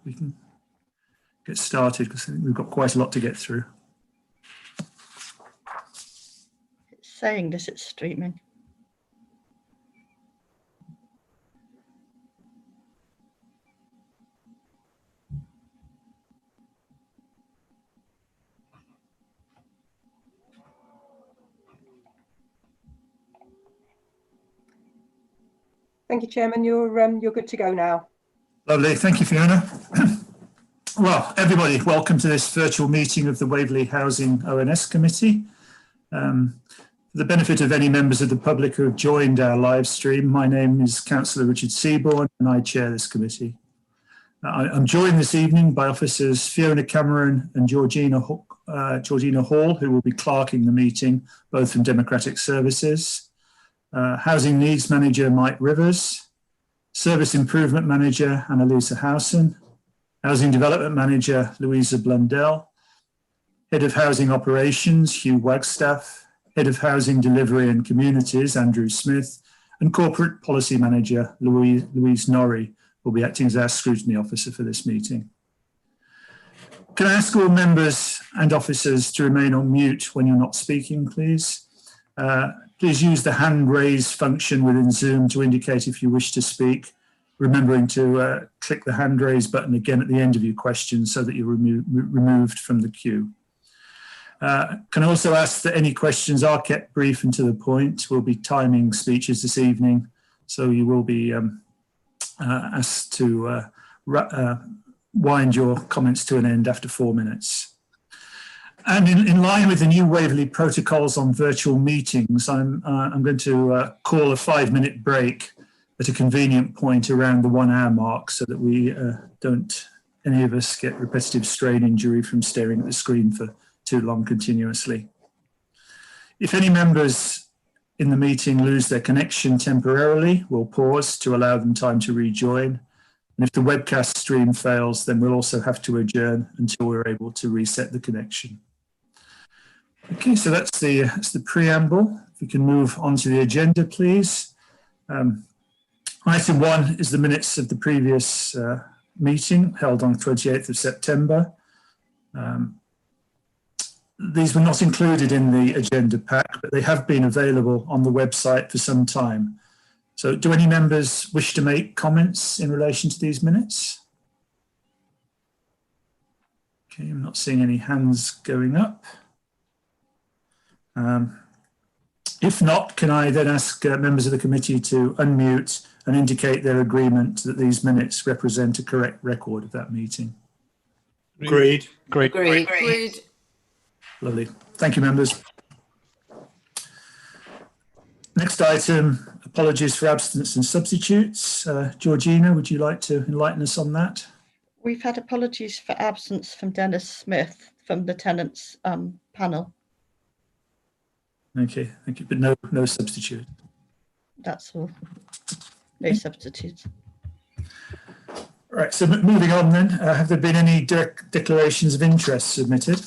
we can get started because I think we've got quite a lot to get through. It's saying this it's streaming. Thank you, Chairman. You're good to go now. Lovely. Thank you, Fiona. Well, everybody, welcome to this virtual meeting of the Waverley Housing ONS Committee. For the benefit of any members of the public who have joined our live stream, my name is Councillor Richard Seaborn and I chair this committee. I'm joined this evening by officers Fiona Cameron and Georgina Hall, who will be clerking the meeting, both from Democratic Services. Housing Needs Manager Mike Rivers, Service Improvement Manager Annalisa Howson, Housing Development Manager Louisa Blundell, Head of Housing Operations Hugh Wagstaff, Head of Housing Delivery and Communities Andrew Smith, and Corporate Policy Manager Louise Norrie will be acting as our scrutiny officer for this meeting. Can I ask all members and officers to remain on mute when you're not speaking, please? Please use the hand raise function within Zoom to indicate if you wish to speak, remembering to click the hand raise button again at the end of your question so that you're removed from the queue. Can I also ask that any questions are kept brief and to the point? We'll be timing speeches this evening, so you will be asked to wind your comments to an end after 4 minutes. And in line with the new Waverley protocols on virtual meetings, I'm going to call a 5-minute break at a convenient point around the 1 hour mark so that we don't, any of us, get repetitive strain injury from staring at the screen for too long continuously. If any members in the meeting lose their connection temporarily, we'll pause to allow them time to rejoin. And if the webcast stream fails, then we'll also have to adjourn until we're able to reset the connection. Okay, so that's the preamble. If we can move on to the agenda, please. Item 1 is the minutes of the previous meeting held on the 28th of September. These were not included in the agenda pack, but they have been available on the website for some time. So do any members wish to make comments in relation to these minutes? Okay, I'm not seeing any hands going up. If not, can I then ask members of the committee to unmute and indicate their agreement that these minutes represent a correct record of that meeting? Agreed. Agreed. Agreed. Lovely. Thank you, members. Next item, apologies for absence and substitutes. Georgina, would you like to enlighten us on that? We've had apologies for absence from Dennis Smith from the tenants panel. Okay, thank you, but no substitute. That's all. No substitutes. Right, so moving on then, have there been any direct declarations of interest submitted?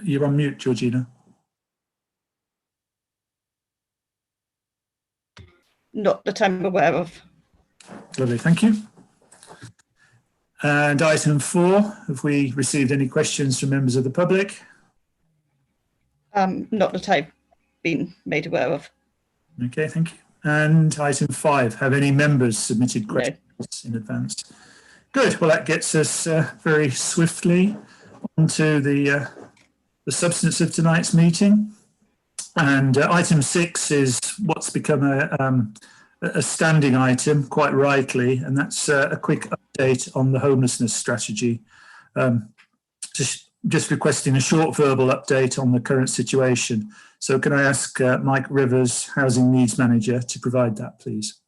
You're on mute, Georgina. Not that I'm aware of. Lovely, thank you. And item 4, have we received any questions from members of the public? Not that I've been made aware of. Okay, thank you. And item 5, have any members submitted questions in advance? Good, well that gets us very swiftly onto the substance of tonight's meeting. And item 6 is what's become a standing item, quite rightly, and that's a quick update on the homelessness strategy. Just requesting a short verbal update on the current situation. So can I ask Mike Rivers, Housing Needs Manager, to provide that, please?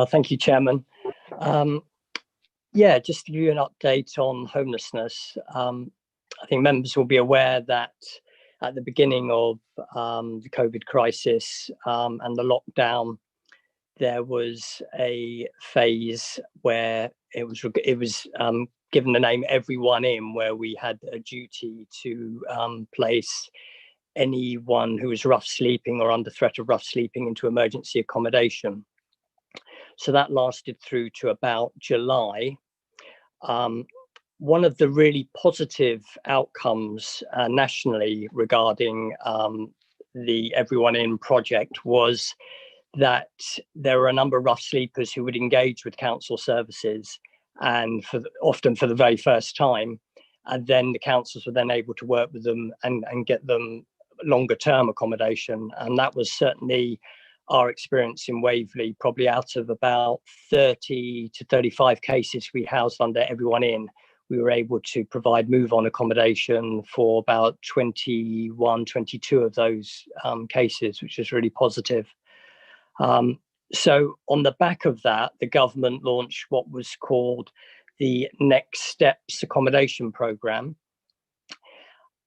Thank you, Chairman. Yeah, just to give you an update on homelessness, I think members will be aware that at the beginning of the COVID crisis and the lockdown, there was a phase where it was given the name Everyone In, where we had a duty to place anyone who was rough sleeping or under threat of rough sleeping into emergency accommodation. So that lasted through to about July. One of the really positive outcomes nationally regarding the Everyone In project was that there were a number of rough sleepers who would engage with council services, and often for the very first time, and then the councils were then able to work with them and get them longer term accommodation. And that was certainly our experience in Waverley. Probably out of about 30 to 35 cases we housed under Everyone In, we were able to provide move-on accommodation for about 21, 22 of those cases, which is really positive. So on the back of that, the government launched what was called the Next Steps Accommodation Programme.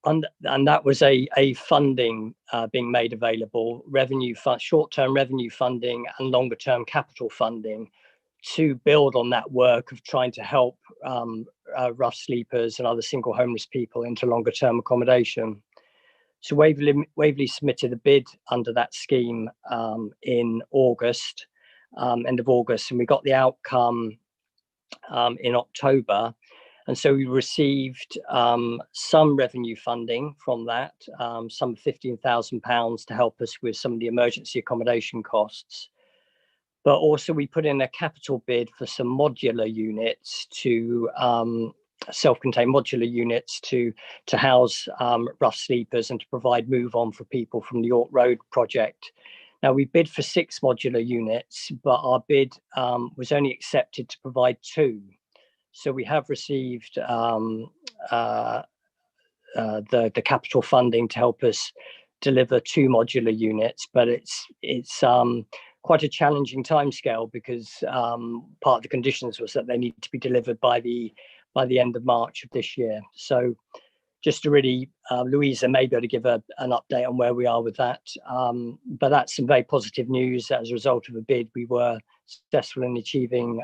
And that was a funding being made available, short-term revenue funding and longer-term capital funding, to build on that work of trying to help rough sleepers and other single homeless people into longer-term accommodation. So Waverley submitted a bid under that scheme in August, end of August, and we got the outcome in October. And so we received some revenue funding from that, some £15,000 to help us with some of the emergency accommodation costs. But also we put in a capital bid for some modular units to self-contained modular units to house rough sleepers and to provide move on for people from the York Road project. Now we bid for 6 modular units, but our bid was only accepted to provide 2. So we have received the capital funding to help us deliver 2 modular units, but it's quite a challenging timescale because part of the conditions was that they need to be delivered by the end of March of this year. So just to really, Louisa may be able to give an update on where we are with that. But that's some very positive news. As a result of a bid, we were successful in achieving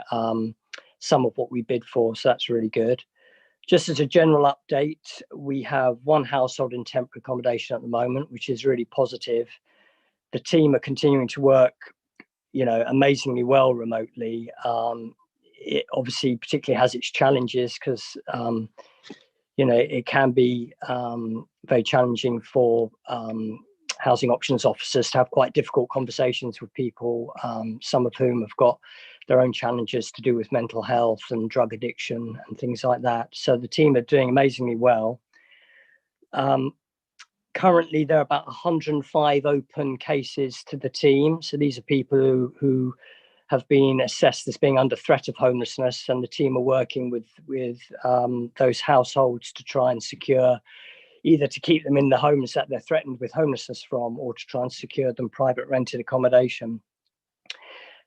some of what we bid for. So that's really good. Just as a general update, we have 1 household in temporary accommodation at the moment, which is really positive. The team are continuing to work, amazingly well remotely. It obviously particularly has its challenges because, it can be very challenging for housing options officers to have quite difficult conversations with people, some of whom have got their own challenges to do with mental health and drug addiction and things like that. So the team are doing amazingly well. Currently, there are about 105 open cases to the team. So these are people who have been assessed as being under threat of homelessness, and the team are working with those households to try and secure, either to keep them in the homes that they're threatened with homelessness from, or to try and secure them private rented accommodation.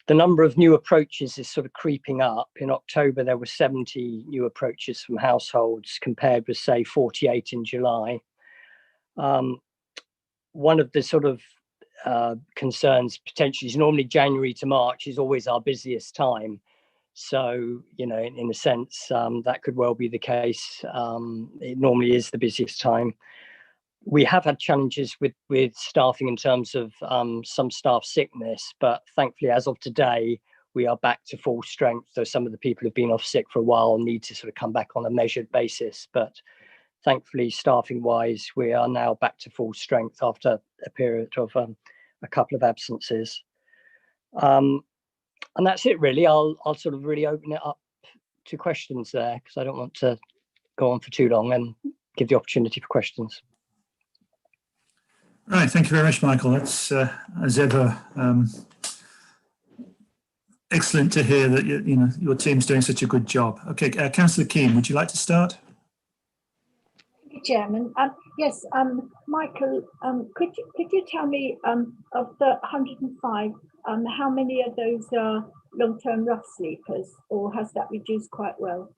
The number of new approaches is sort of creeping up. In October, there were 70 new approaches from households compared with, say, 48 in July. One of the sort of concerns potentially is normally January to March is always our busiest time. So, in a sense, that could well be the case. It normally is the busiest time. We have had challenges with staffing in terms of some staff sickness, but thankfully, as of today, we are back to full strength. So some of the people who've been off sick for a while need to sort of come back on a measured basis. But thankfully, staffing wise, we are now back to full strength after a period of a couple of absences. And that's it, really. I'll sort of really open it up to questions there because I don't want to go on for too long and give the opportunity for questions. Right, thank you very much, Michael. That's, as ever, excellent to hear that your team's doing such a good job. Okay, Councillor Keane, would you like to start? Thank you, Chairman. Yes, Michael, could you tell me of the 105, how many of those are long-term rough sleepers, or has that reduced quite well?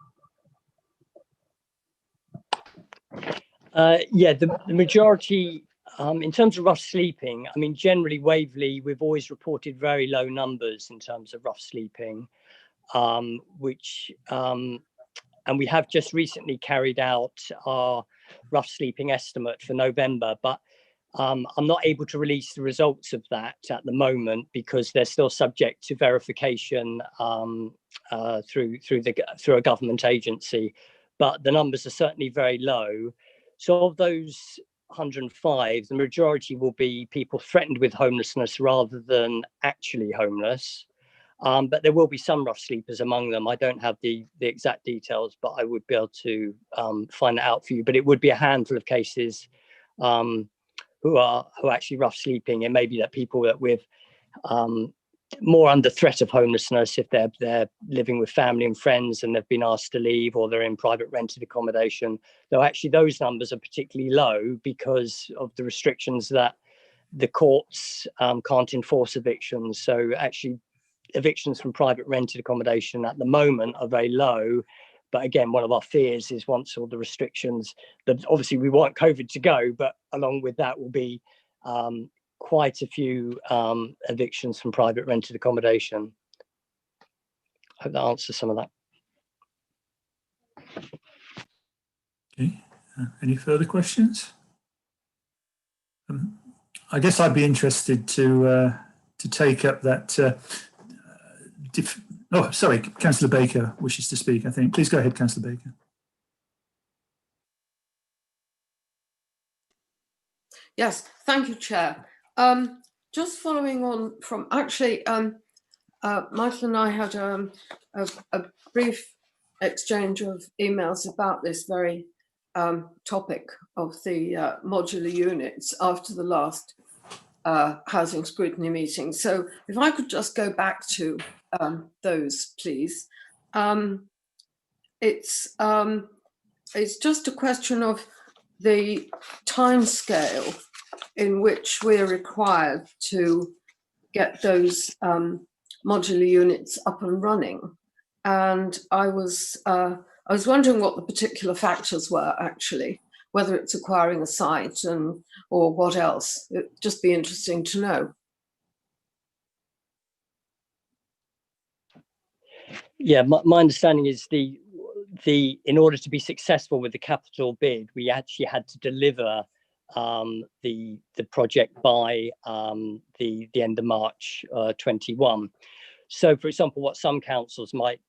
Yeah, the majority. In terms of rough sleeping, I mean, generally Waverley, we've always reported very low numbers in terms of rough sleeping, and we have just recently carried out our rough sleeping estimate for November. But I'm not able to release the results of that at the moment because they're still subject to verification through a government agency. But the numbers are certainly very low. So of those 105, the majority will be people threatened with homelessness rather than actually homeless. But there will be some rough sleepers among them. I don't have the exact details, but I would be able to find that out for you. But it would be a handful of cases who are actually rough sleeping. It may be that people that with more under threat of homelessness, if they're living with family and friends and they've been asked to leave, or they're in private rented accommodation, though actually those numbers are particularly low because of the restrictions that the courts can't enforce evictions. So actually evictions from private rented accommodation at the moment are very low. But again, one of our fears is once all the restrictions, that obviously we want COVID to go, but along with that will be quite a few evictions from private rented accommodation. I hope that answers some of that. Okay, any further questions? I guess I'd be interested to take up that. Oh, sorry, Councillor Baker wishes to speak, I think. Please go ahead, Councillor Baker. Yes, thank you, Chair. Just following on from, actually, Michael and I had a brief exchange of emails about this very topic of the modular units after the last housing scrutiny meeting. So if I could just go back to those, please. It's just a question of the timescale in which we're required to get those modular units up and running. And I was wondering what the particular factors were, actually, whether it's acquiring a site or what else. It'd just be interesting to know. Yeah, my understanding is in order to be successful with the capital bid, we actually had to deliver the project by the end of March 21. So, for example, what some councils might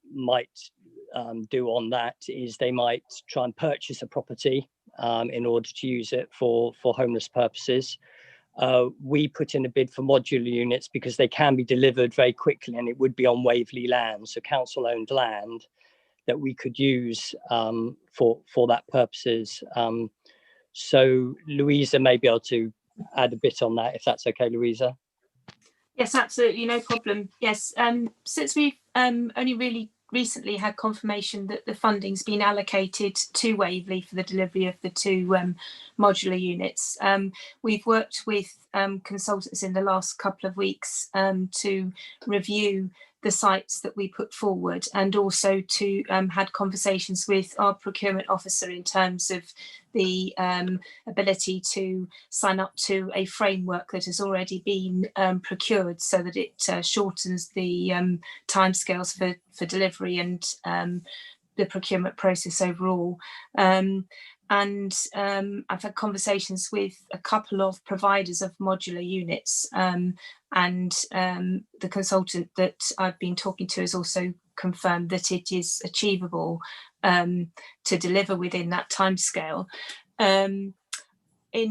do on that is they might try and purchase a property in order to use it for homeless purposes. We put in a bid for modular units because they can be delivered very quickly, and it would be on Waverley land, so council-owned land that we could use for that purposes. So Louisa may be able to add a bit on that, if that's okay, Louisa. Yes, absolutely, no problem. Yes, since we've only really recently had confirmation that the funding's been allocated to Waverley for the delivery of the two modular units, we've worked with consultants in the last couple of weeks to review the sites that we put forward, and also to had conversations with our procurement officer in terms of the ability to sign up to a framework that has already been procured, so that it shortens the timescales for delivery and the procurement process overall. And I've had conversations with a couple of providers of modular units, and the consultant that I've been talking to has also confirmed that it is achievable to deliver within that timescale. In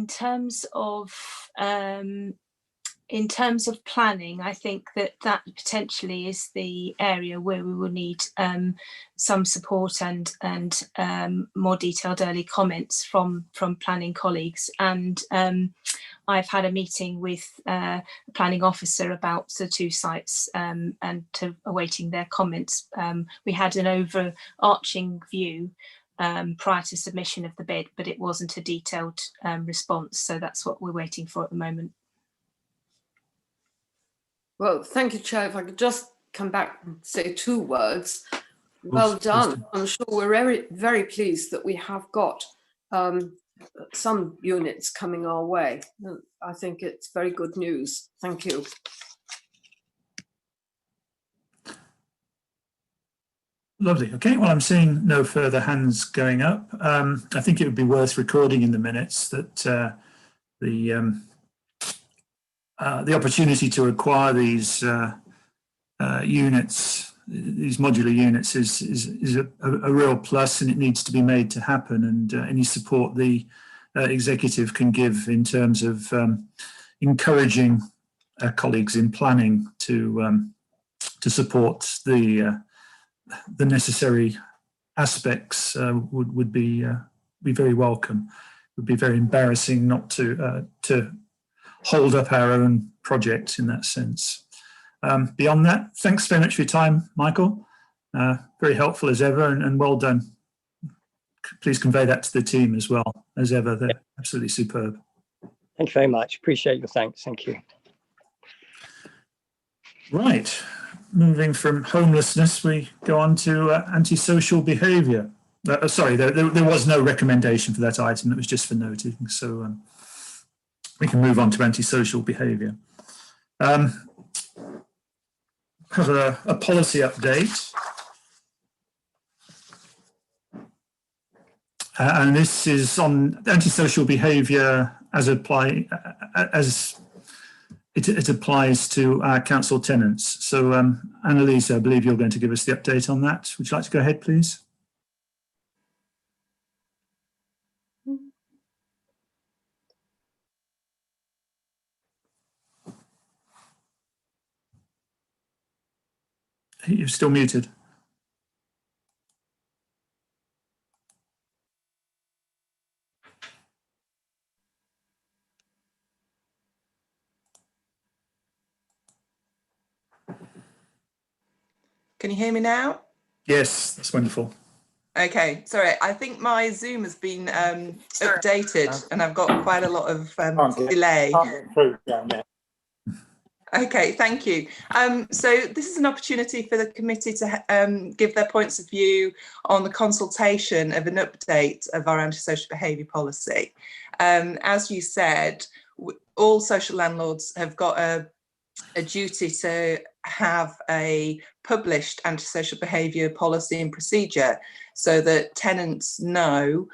terms of planning, I think that potentially is the area where we will need some support and more detailed early comments from planning colleagues. And I've had a meeting with a planning officer about the two sites and awaiting their comments. We had an overarching view prior to submission of the bid, but it wasn't a detailed response. So that's what we're waiting for at the moment. Well, thank you, Chair. If I could just come back and say 2 words. Well done. I'm sure we're very, very pleased that we have got some units coming our way. I think it's very good news. Thank you. Lovely. Okay, well, I'm seeing no further hands going up. I think it would be worth recording in the minutes that the opportunity to acquire these units, these modular units, is a real plus, and it needs to be made to happen. And any support the executive can give in terms of encouraging colleagues in planning to support the necessary aspects would be very welcome. It would be very embarrassing not to hold up our own project in that sense. Beyond that, thanks very much for your time, Michael. Very helpful as ever, and well done. Please convey that to the team as well, as ever. They're absolutely superb. Thank you very much. Appreciate your thanks. Thank you. Right. Moving from homelessness, we go on to antisocial behaviour. Sorry, there was no recommendation for that item. It was just for noting. So we can move on to antisocial behaviour. Have a policy update. And this is on antisocial behaviour as it applies to our council tenants. So Annalise, I believe you're going to give us the update on that. Would you like to go ahead, please? You're still muted. Can you hear me now? Yes, that's wonderful. Okay, sorry, I think my Zoom has been updated and I've got quite a lot of delay. Okay, thank you. So this is an opportunity for the committee to give their points of view on the consultation of an update of our antisocial behaviour policy. As you said, all social landlords have got a duty to have a published antisocial behaviour policy and procedure so that tenants know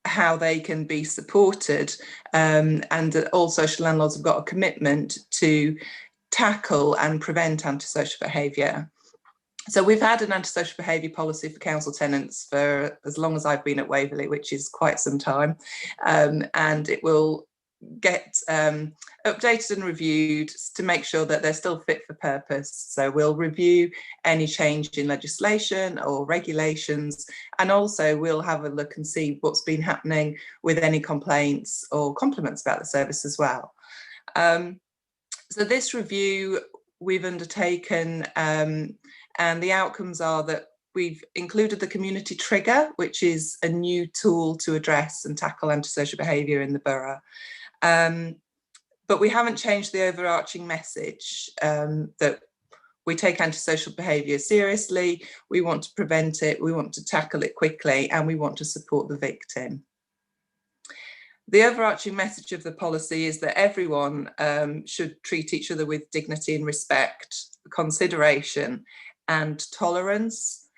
how they can be supported, and all social landlords have got a commitment to tackle and prevent antisocial behaviour. So we've had an antisocial behaviour policy for council tenants for as long as I've been at Waverley, which is quite some time, and it will get updated and reviewed to make sure that they're still fit for purpose. So we'll review any change in legislation or regulations, and also we'll have a look and see what's been happening with any complaints or compliments about the service as well. So this review we've undertaken, and the outcomes are that we've included the community trigger, which is a new tool to address and tackle antisocial behaviour in the borough. But we haven't changed the overarching message that we take antisocial behaviour seriously, we want to prevent it, we want to tackle it quickly, and we want to support the victim. The overarching message of the policy is that everyone should treat each other with dignity and respect, consideration and tolerance.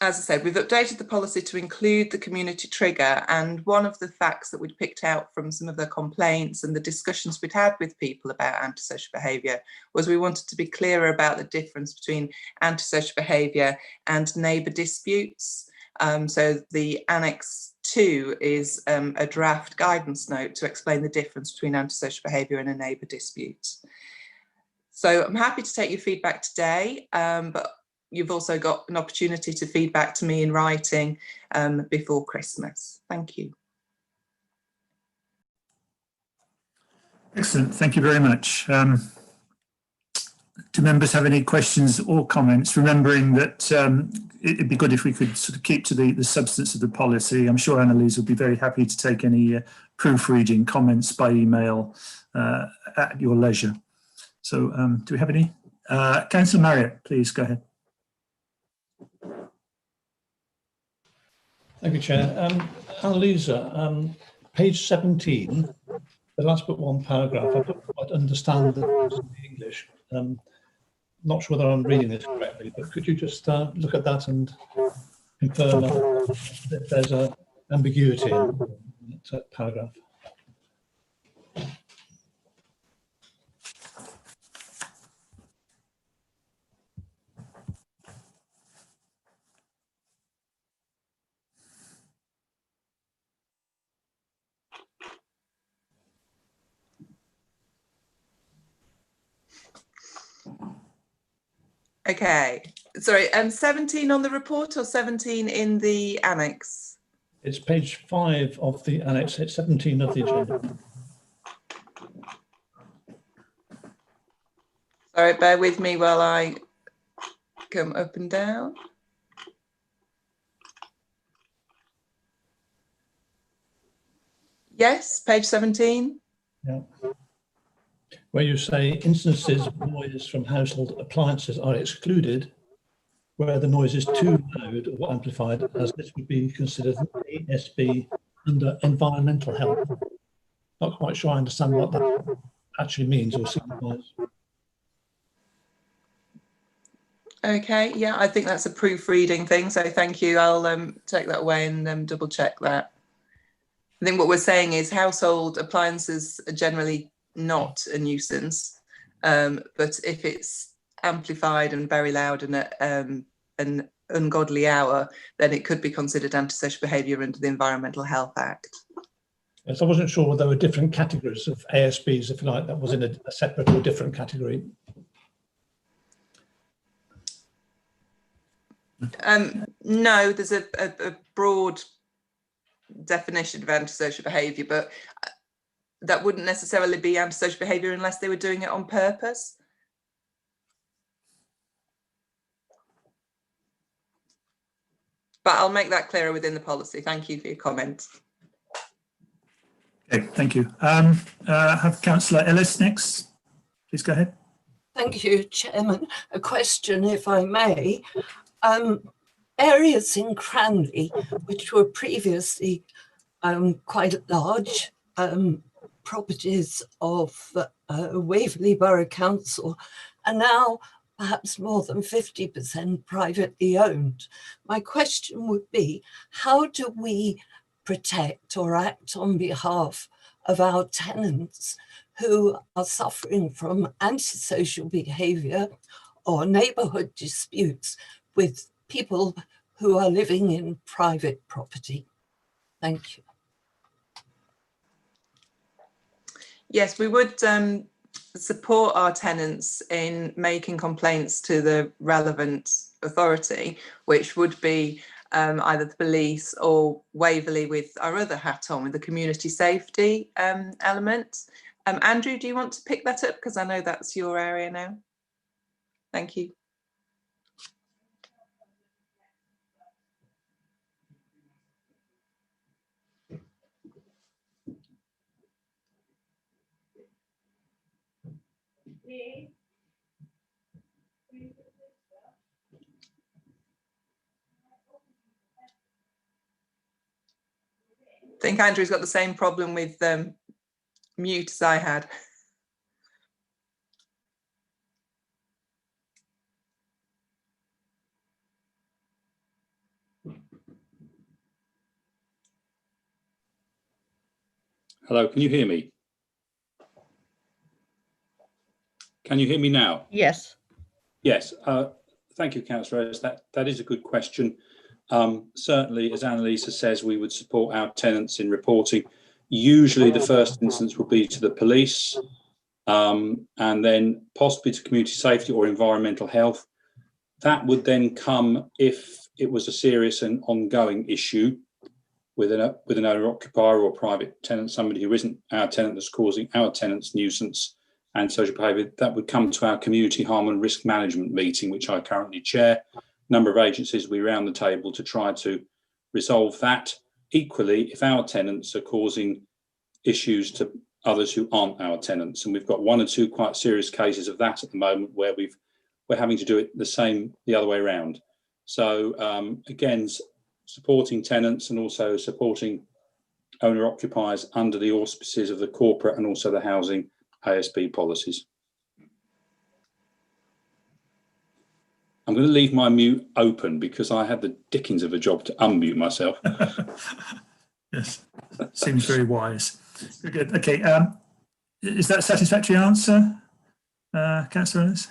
As I said, we've updated the policy to include the community trigger, and one of the facts that we'd picked out from some of the complaints and the discussions we'd had with people about antisocial behaviour was we wanted to be clearer about the difference between antisocial behaviour and neighbour disputes. So the Annex 2 is a draft guidance note to explain the difference between antisocial behaviour and a neighbour dispute. So I'm happy to take your feedback today, but you've also got an opportunity to feedback to me in writing before Christmas. Thank you. Excellent, thank you very much. Do members have any questions or comments? Remembering that it'd be good if we could sort of keep to the substance of the policy. I'm sure Annalise will be very happy to take any proofreading comments by email at your leisure. So do we have any? Councillor Marriott, please go ahead. Thank you, Chair. Annalise, page 17, the last but one paragraph, I don't quite understand the English. Not sure whether I'm reading this correctly, but could you just look at that and confirm that there's a ambiguity in that paragraph. Okay, sorry, 17 on the report or 17 in the annex? It's page 5 of the annex, it's 17 of the agenda. Sorry, bear with me while I come up and down. Yes, page 17. Yeah. Where you say instances of noise from household appliances are excluded where the noise is too loud or amplified, as this would be considered ASB under environmental health. Not quite sure I understand what that actually means or signifies. Okay, yeah, I think that's a proofreading thing, so thank you. I'll take that away and double check that. I think what we're saying is household appliances are generally not a nuisance, but if it's amplified and very loud and at an ungodly hour, then it could be considered antisocial behaviour under the Environmental Health Act. Yes, I wasn't sure whether there were different categories of ASBs, if you like, that was in a separate or different category. No, there's a broad definition of antisocial behaviour, but that wouldn't necessarily be antisocial behaviour unless they were doing it on purpose. But I'll make that clearer within the policy. Thank you for your comment. Okay, thank you. Have Councillor Ellis next. Please go ahead. Thank you, Chairman. A question, if I may. Areas in Cranley, which were previously quite large properties of Waverley Borough Council, are now perhaps more than 50% privately owned. My question would be, how do we protect or act on behalf of our tenants who are suffering from antisocial behaviour or neighbourhood disputes with people who are living in private property? Thank you. Yes, we would support our tenants in making complaints to the relevant authority, which would be either the police or Waverley with our other hat on, with the community safety element. Andrew, do you want to pick that up? Because I know that's your area now. Thank you. I think Andrew's got the same problem with mute as I had. Hello, can you hear me? Can you hear me now? Yes. Yes, thank you, Councillor Ellis. That is a good question. Certainly, as Annalisa says, we would support our tenants in reporting. Usually the first instance would be to the police, and then possibly to community safety or environmental health. That would then come if it was a serious and ongoing issue with an owner-occupier or private tenant, somebody who isn't our tenant that's causing our tenants nuisance and social behaviour. That would come to our community harm and risk management meeting, which I currently chair. A number of agencies will be around the table to try to resolve that. Equally, if our tenants are causing issues to others who aren't our tenants, and we've got one or two quite serious cases of that at the moment where we're having to do it the other way around. So again, supporting tenants and also supporting owner occupiers under the auspices of the corporate and also the housing ASB policies. I'm going to leave my mute open because I had the dickens of a job to unmute myself. Yes, seems very wise. Very good. Okay, is that a satisfactory answer, Councillor Ennis?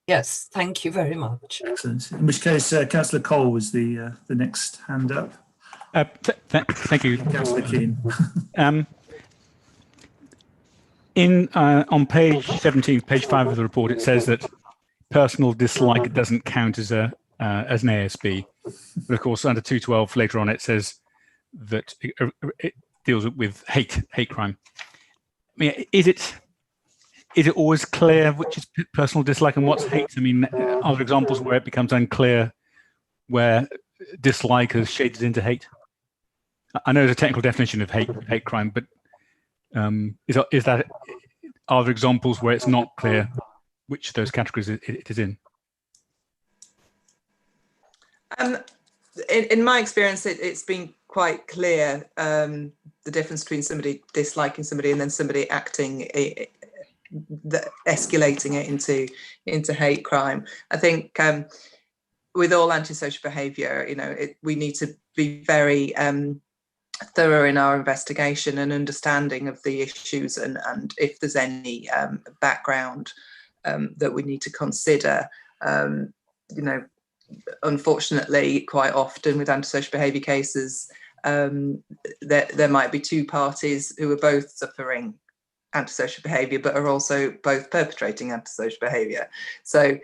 Yes, thank you very much. Excellent. In which case, Councillor Cole was the next hand up. Thank you, Councillor Keane. On page 17, page 5 of the report, it says that personal dislike doesn't count as an ASB. But of course, under 212 later on, it says that it deals with hate crime. I mean, is it always clear which is personal dislike and what's hate? I mean, are there examples where it becomes unclear, where dislike has shaded into hate? I know there's a technical definition of hate crime, but are there examples where it's not clear which of those categories it is in? In my experience, it's been quite clear, the difference between somebody disliking somebody and then somebody acting, escalating it into hate crime. I think with all antisocial behaviour, we need to be very thorough in our investigation and understanding of the issues, and if there's any background that we need to consider. Unfortunately, quite often with antisocial behaviour cases, there might be two parties who are both suffering antisocial behaviour but are also both perpetrating antisocial behaviour. So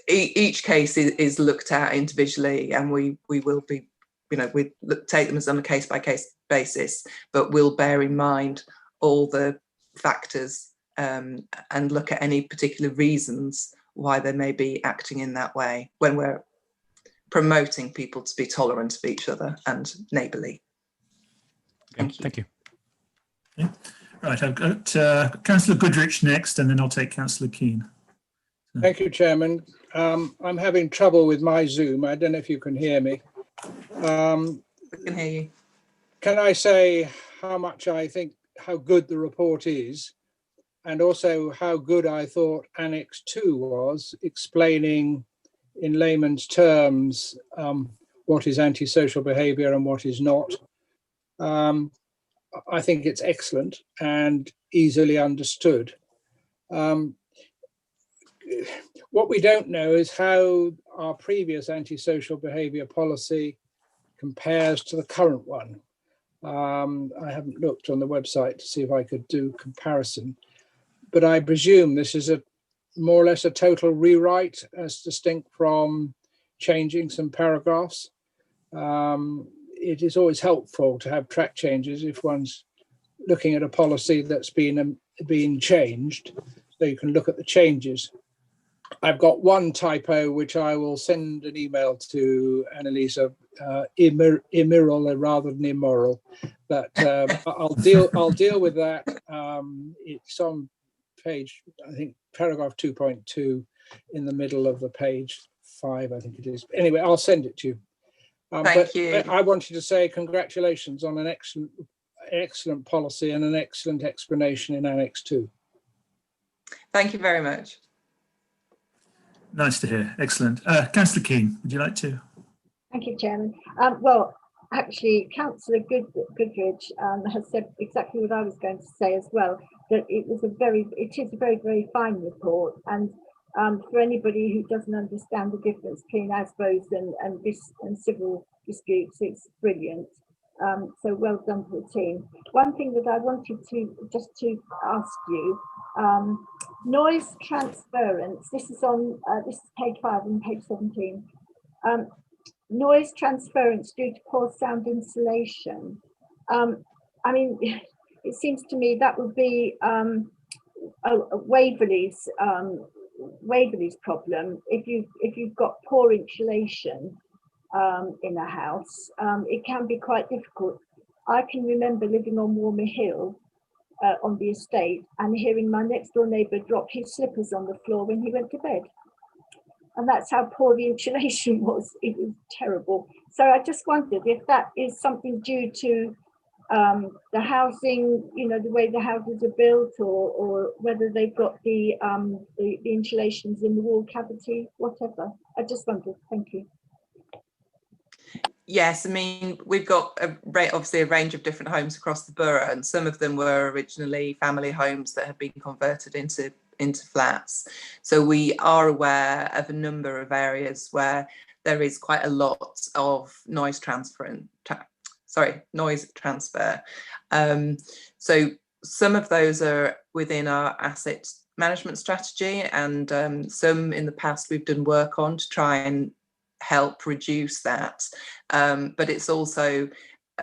each case is looked at individually, and we will be, we take them as on a case-by-case basis, but we'll bear in mind all the factors and look at any particular reasons why they may be acting in that way when we're promoting people to be tolerant of each other and neighbourly. Thank you. Okay. Right, I've got Councillor Goodrich next, and then I'll take Councillor Keane. Thank you, Chairman. I'm having trouble with my Zoom. I don't know if you can hear me. We can hear you. Can I say how much I think, how good the report is, and also how good I thought Annex 2 was, explaining in layman's terms what is antisocial behaviour and what is not. I think it's excellent and easily understood. What we don't know is how our previous antisocial behaviour policy compares to the current one. I haven't looked on the website to see if I could do comparison, but I presume this is more or less a total rewrite as distinct from changing some paragraphs. It is always helpful to have track changes if one's looking at a policy that's been changed, so you can look at the changes. I've got one typo which I will send an email to Annalisa, immoral rather than immoral, but I'll deal with that. It's on page, I think, paragraph 2.2 in the middle of the page 5, I think it is. Anyway, I'll send it to you. Thank you. I wanted to say congratulations on an excellent policy and an excellent explanation in Annex 2. Thank you very much. Nice to hear. Excellent. Councillor Keane, would you like to? Thank you, Chairman. Well, actually, Councillor Goodrich has said exactly what I was going to say as well, that it is a very, very fine report. And for anybody who doesn't understand the difference between ASBOs and civil disputes, it's brilliant. So well done to the team. One thing that I wanted to ask you, noise transference. This is on this is page 5 and page 17. Noise transference due to poor sound insulation. I mean, it seems to me that would be Waverley's problem. If you've got poor insulation in a house, it can be quite difficult. I can remember living on Walmer Hill on the estate and hearing my next door neighbour drop his slippers on the floor when he went to bed. And that's how poor the insulation was. It was terrible. So I just wondered if that is something due to the housing, the way the houses are built, or whether they've got the insulations in the wall cavity, whatever. I just wondered. Thank you. Yes, I mean, we've got obviously a range of different homes across the borough, and some of them were originally family homes that have been converted into flats. So we are aware of a number of areas where there is quite a lot of noise transfer. So some of those are within our asset management strategy, and some in the past we've done work on to try and help reduce that. But it's also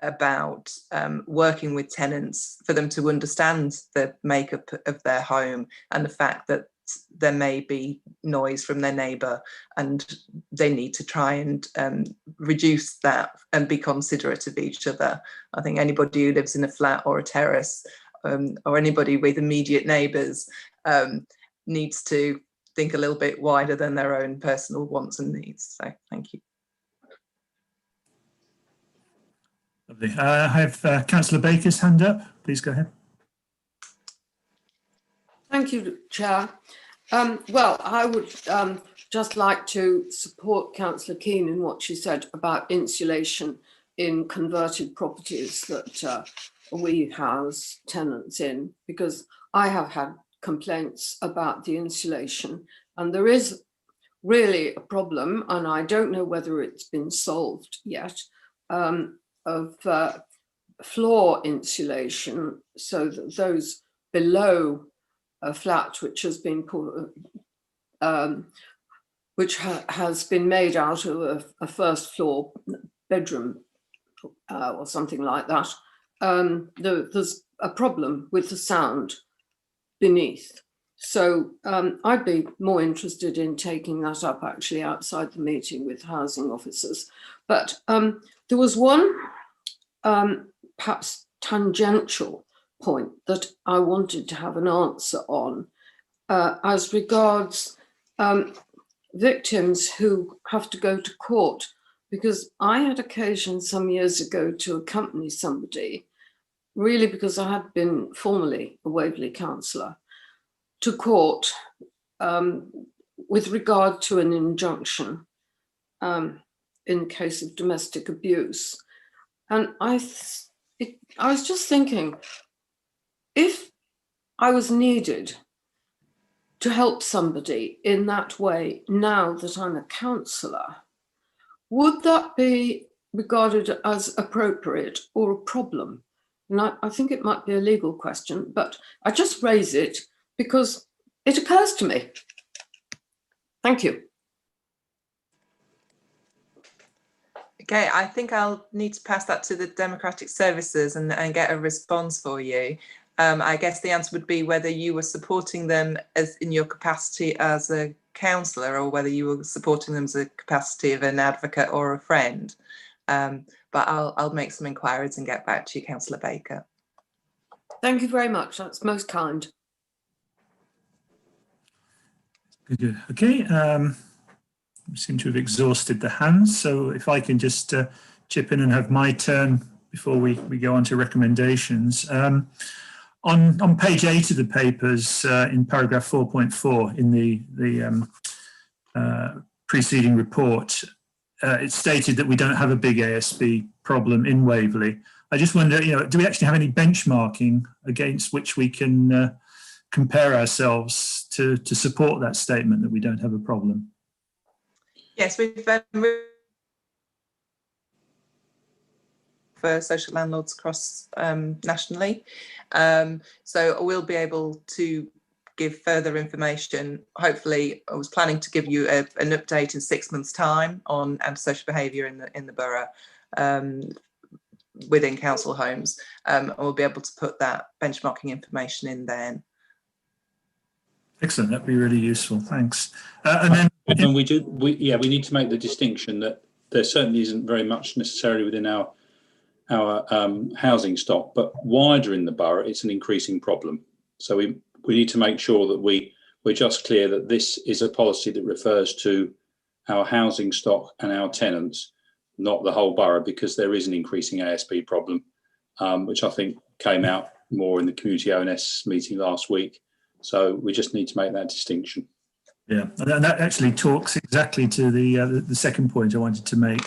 about working with tenants for them to understand the makeup of their home and the fact that there may be noise from their neighbour, and they need to try and reduce that and be considerate of each other. I think anybody who lives in a flat or a terrace, or anybody with immediate neighbours, needs to think a little bit wider than their own personal wants and needs. So thank you. Lovely. I have Councillor Baker's hand up. Please go ahead. Thank you, Chair. Well, I would just like to support Councillor Keane in what she said about insulation in converted properties that we house tenants in, because I have had complaints about the insulation, and there is really a problem, and I don't know whether it's been solved yet, of floor insulation, so that those below a flat which has been has been made out of a first floor bedroom or something like that, there's a problem with the sound beneath. So I'd be more interested in taking that up actually outside the meeting with housing officers. But there was one perhaps tangential point that I wanted to have an answer on as regards victims who have to go to court, because I had occasion some years ago to accompany somebody, really because I had been formerly a Waverley councillor, to court with regard to an injunction in case of domestic abuse. And I was just thinking, if I was needed to help somebody in that way now that I'm a councillor, would that be regarded as appropriate or a problem? And I think it might be a legal question, but I just raise it because it occurs to me. Thank you. Okay, I think I'll need to pass that to the Democratic Services and get a response for you. I guess the answer would be whether you were supporting them as in your capacity as a councillor, or whether you were supporting them as a capacity of an advocate or a friend. But I'll make some inquiries and get back to you, Councillor Baker. Thank you very much. That's most kind. Good. Okay. We seem to have exhausted the hands. So if I can just chip in and have my turn before we go on to recommendations. On page 8 of the papers, in paragraph 4.4 in the preceding report, it's stated that we don't have a big ASB problem in Waverley. I just wonder, do we actually have any benchmarking against which we can compare ourselves to support that statement that we don't have a problem? Yes, we've for social landlords across nationally. So we'll be able to give further information. Hopefully, I was planning to give you an update in 6 months' time on antisocial behaviour in the borough within council homes, and we'll be able to put that benchmarking information in then. Excellent, that'd be really useful. Thanks. And then we need to make the distinction that there certainly isn't very much necessarily within our housing stock, but wider in the borough, it's an increasing problem. So we need to make sure that we're just clear that this is a policy that refers to our housing stock and our tenants, not the whole borough, because there is an increasing ASB problem, which I think came out more in the community ONS meeting last week. So we just need to make that distinction. Yeah, and that actually talks exactly to the second point I wanted to make.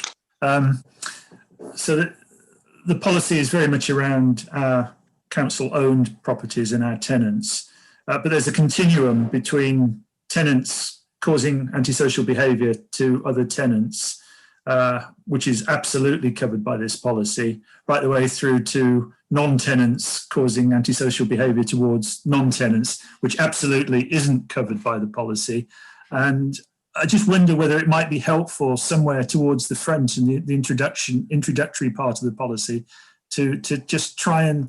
so the policy is very much around our council-owned properties and our tenants, but there's a continuum between tenants causing antisocial behaviour to other tenants, which is absolutely covered by this policy, right the way through to non-tenants causing antisocial behaviour towards non-tenants, which absolutely isn't covered by the policy. And I just wonder whether it might be helpful somewhere towards the front in the introductory part of the policy to just try and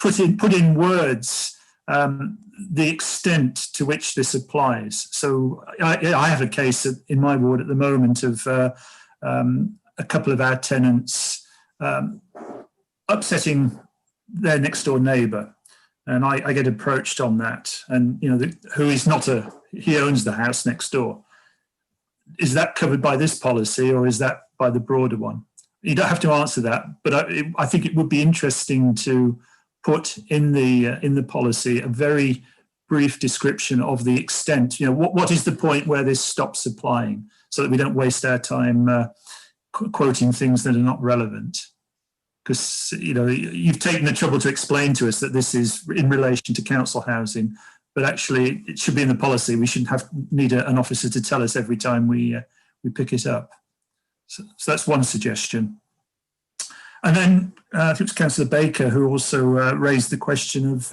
put in words the extent to which this applies. So I have a case in my ward at the moment of a couple of our tenants upsetting their next door neighbour, and I get approached on that. And who is not he owns the house next door. Is that covered by this policy, or is that by the broader one? You don't have to answer that, but I think it would be interesting to put in the policy a very brief description of the extent. What is the point where this stops applying, so that we don't waste our time quoting things that are not relevant. Because you've taken the trouble to explain to us that this is in relation to council housing, but actually it should be in the policy. We shouldn't need an officer to tell us every time we pick it up. So that's one suggestion. And then I think it was Councillor Baker who also raised the question of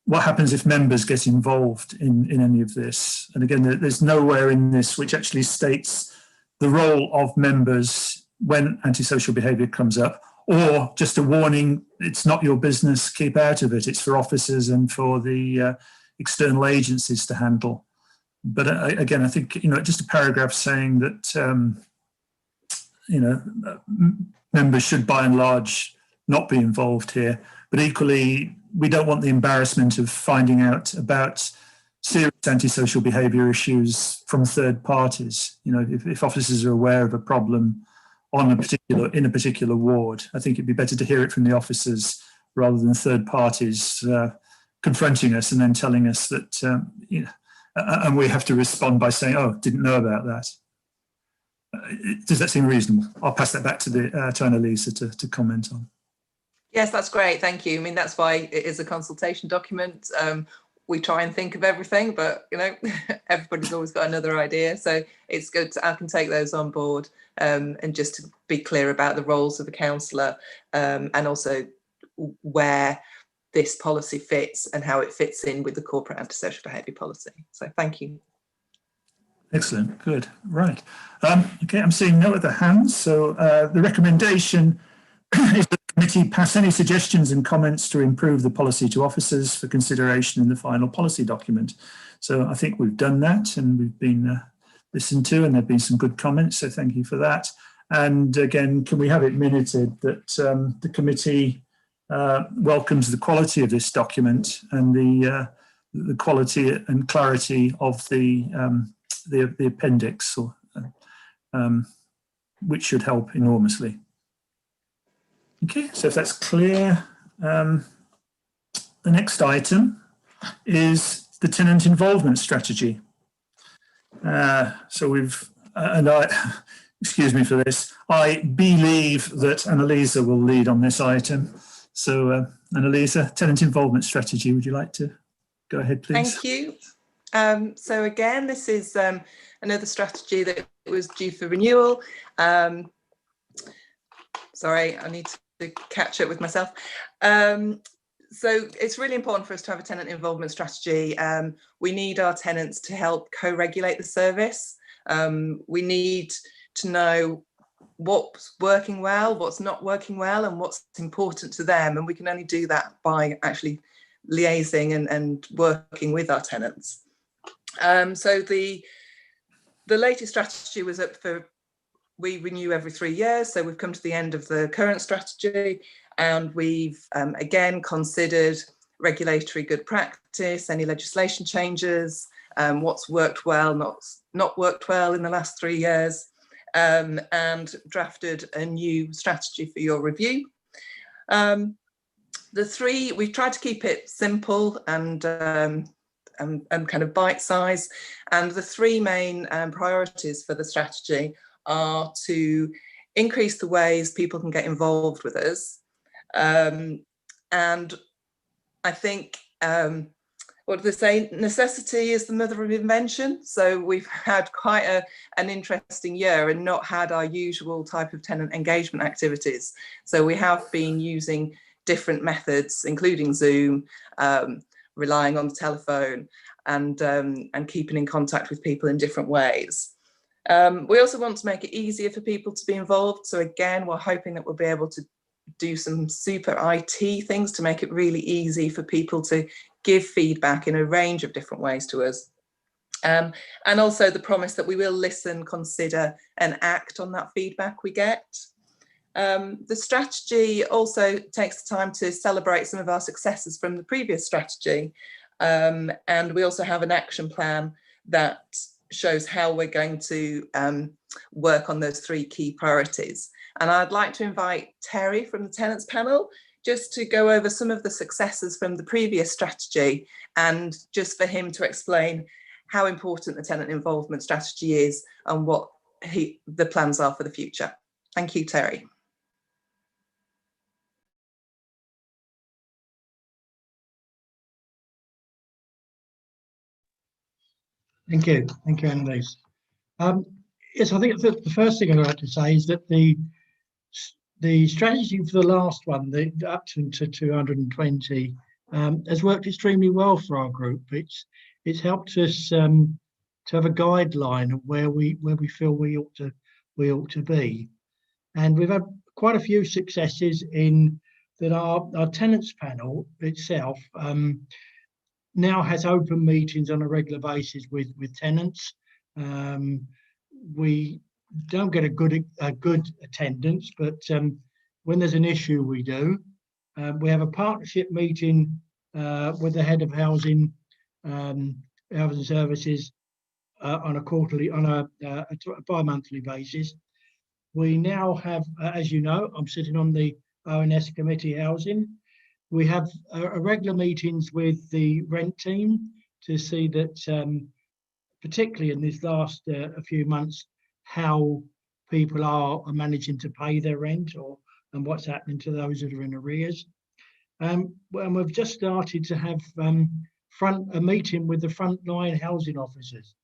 what happens if members get involved in any of this. And again, there's nowhere in this which actually states the role of members when antisocial behaviour comes up, or just a warning, it's not your business, keep out of it. It's for officers and for the external agencies to handle. But again, I think, just a paragraph saying that, members should by and large not be involved here. But equally, we don't want the embarrassment of finding out about serious antisocial behaviour issues from third parties. If officers are aware of a problem in a particular ward, I think it'd be better to hear it from the officers rather than third parties confronting us and then telling us that, and we have to respond by saying, "Oh, didn't know about that." Does that seem reasonable? I'll pass that back to Annalisa to comment on. Yes, that's great. Thank you. I mean, that's why it is a consultation document. We try and think of everything, but everybody's always got another idea. So it's good. I can take those on board, and just to be clear about the roles of the councillor, and also where this policy fits and how it fits in with the corporate antisocial behaviour policy. So thank you. Excellent. Good. Right. Okay, I'm seeing no other hands. So the recommendation is that the committee pass any suggestions and comments to improve the policy to officers for consideration in the final policy document. So I think we've done that, and we've been listened to, and there have been some good comments. So thank you for that. And again, can we have it minuted that the committee welcomes the quality of this document and the quality and clarity of the appendix, which should help enormously. Okay, so if that's clear, the next item is the tenant involvement strategy. So excuse me for this, I believe that Annalisa will lead on this item. So Annalisa, tenant involvement strategy, would you like to go ahead, please? Thank you. So again, this is another strategy that was due for renewal. Sorry, I need to catch up with myself. So it's really important for us to have a tenant involvement strategy. We need our tenants to help co-regulate the service. We need to know what's working well, what's not working well, and what's important to them. And we can only do that by actually liaising and working with our tenants. So the latest strategy was up for, we renew every 3 years. So we've come to the end of the current strategy, and we've again considered regulatory good practice, any legislation changes, what's worked well, not worked well in the last 3 years, and drafted a new strategy for your review. We've tried to keep it simple and kind of bite-sized, and the three main priorities for the strategy are to increase the ways people can get involved with us. And I think, what do they say? Necessity is the mother of invention. So we've had quite an interesting year and not had our usual type of tenant engagement activities. So we have been using different methods, including Zoom, relying on the telephone, and keeping in contact with people in different ways. We also want to make it easier for people to be involved. So again, we're hoping that we'll be able to do some super IT things to make it really easy for people to give feedback in a range of different ways to us. And also the promise that we will listen, consider and act on that feedback we get. The strategy also takes the time to celebrate some of our successes from the previous strategy. And we also have an action plan that shows how we're going to work on those 3 key priorities. And I'd like to invite Terry from the Tenants Panel just to go over some of the successes from the previous strategy, and just for him to explain how important the tenant involvement strategy is and what the plans are for the future. Thank you, Terry. Thank you, Annalise. Yes, I think the first thing I'd like to say is that the strategy for the last one, the up to 220, has worked extremely well for our group. It's helped us to have a guideline of where we feel we ought to be, and we've had quite a few successes in that. Our tenants panel itself now has open meetings on a regular basis with tenants. We don't get a good attendance, but when there's an issue, we do. We have a partnership meeting with the head of housing services on a bi-monthly basis. We now have, as you know, I'm sitting on the ONS committee housing. We have regular meetings with the rent team to see that, particularly in this last a few months, how people are managing to pay their rent, and what's happening to those that are in arrears. And we've just started to have a meeting with the frontline housing officers,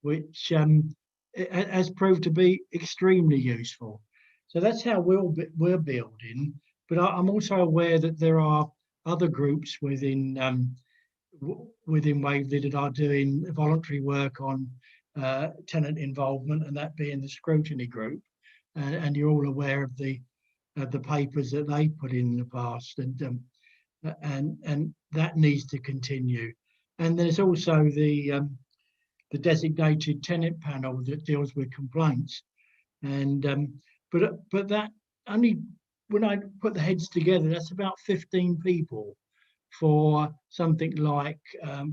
which has proved to be extremely useful. So that's how we're building. But I'm also aware that there are other groups within Waverley that are doing voluntary work on tenant involvement, and that being the scrutiny group. And you're all aware of the papers that they put in the past, and that needs to continue. And there's also the designated tenant panel that deals with complaints. And but that only, when I put the heads together, that's about 15 people for something like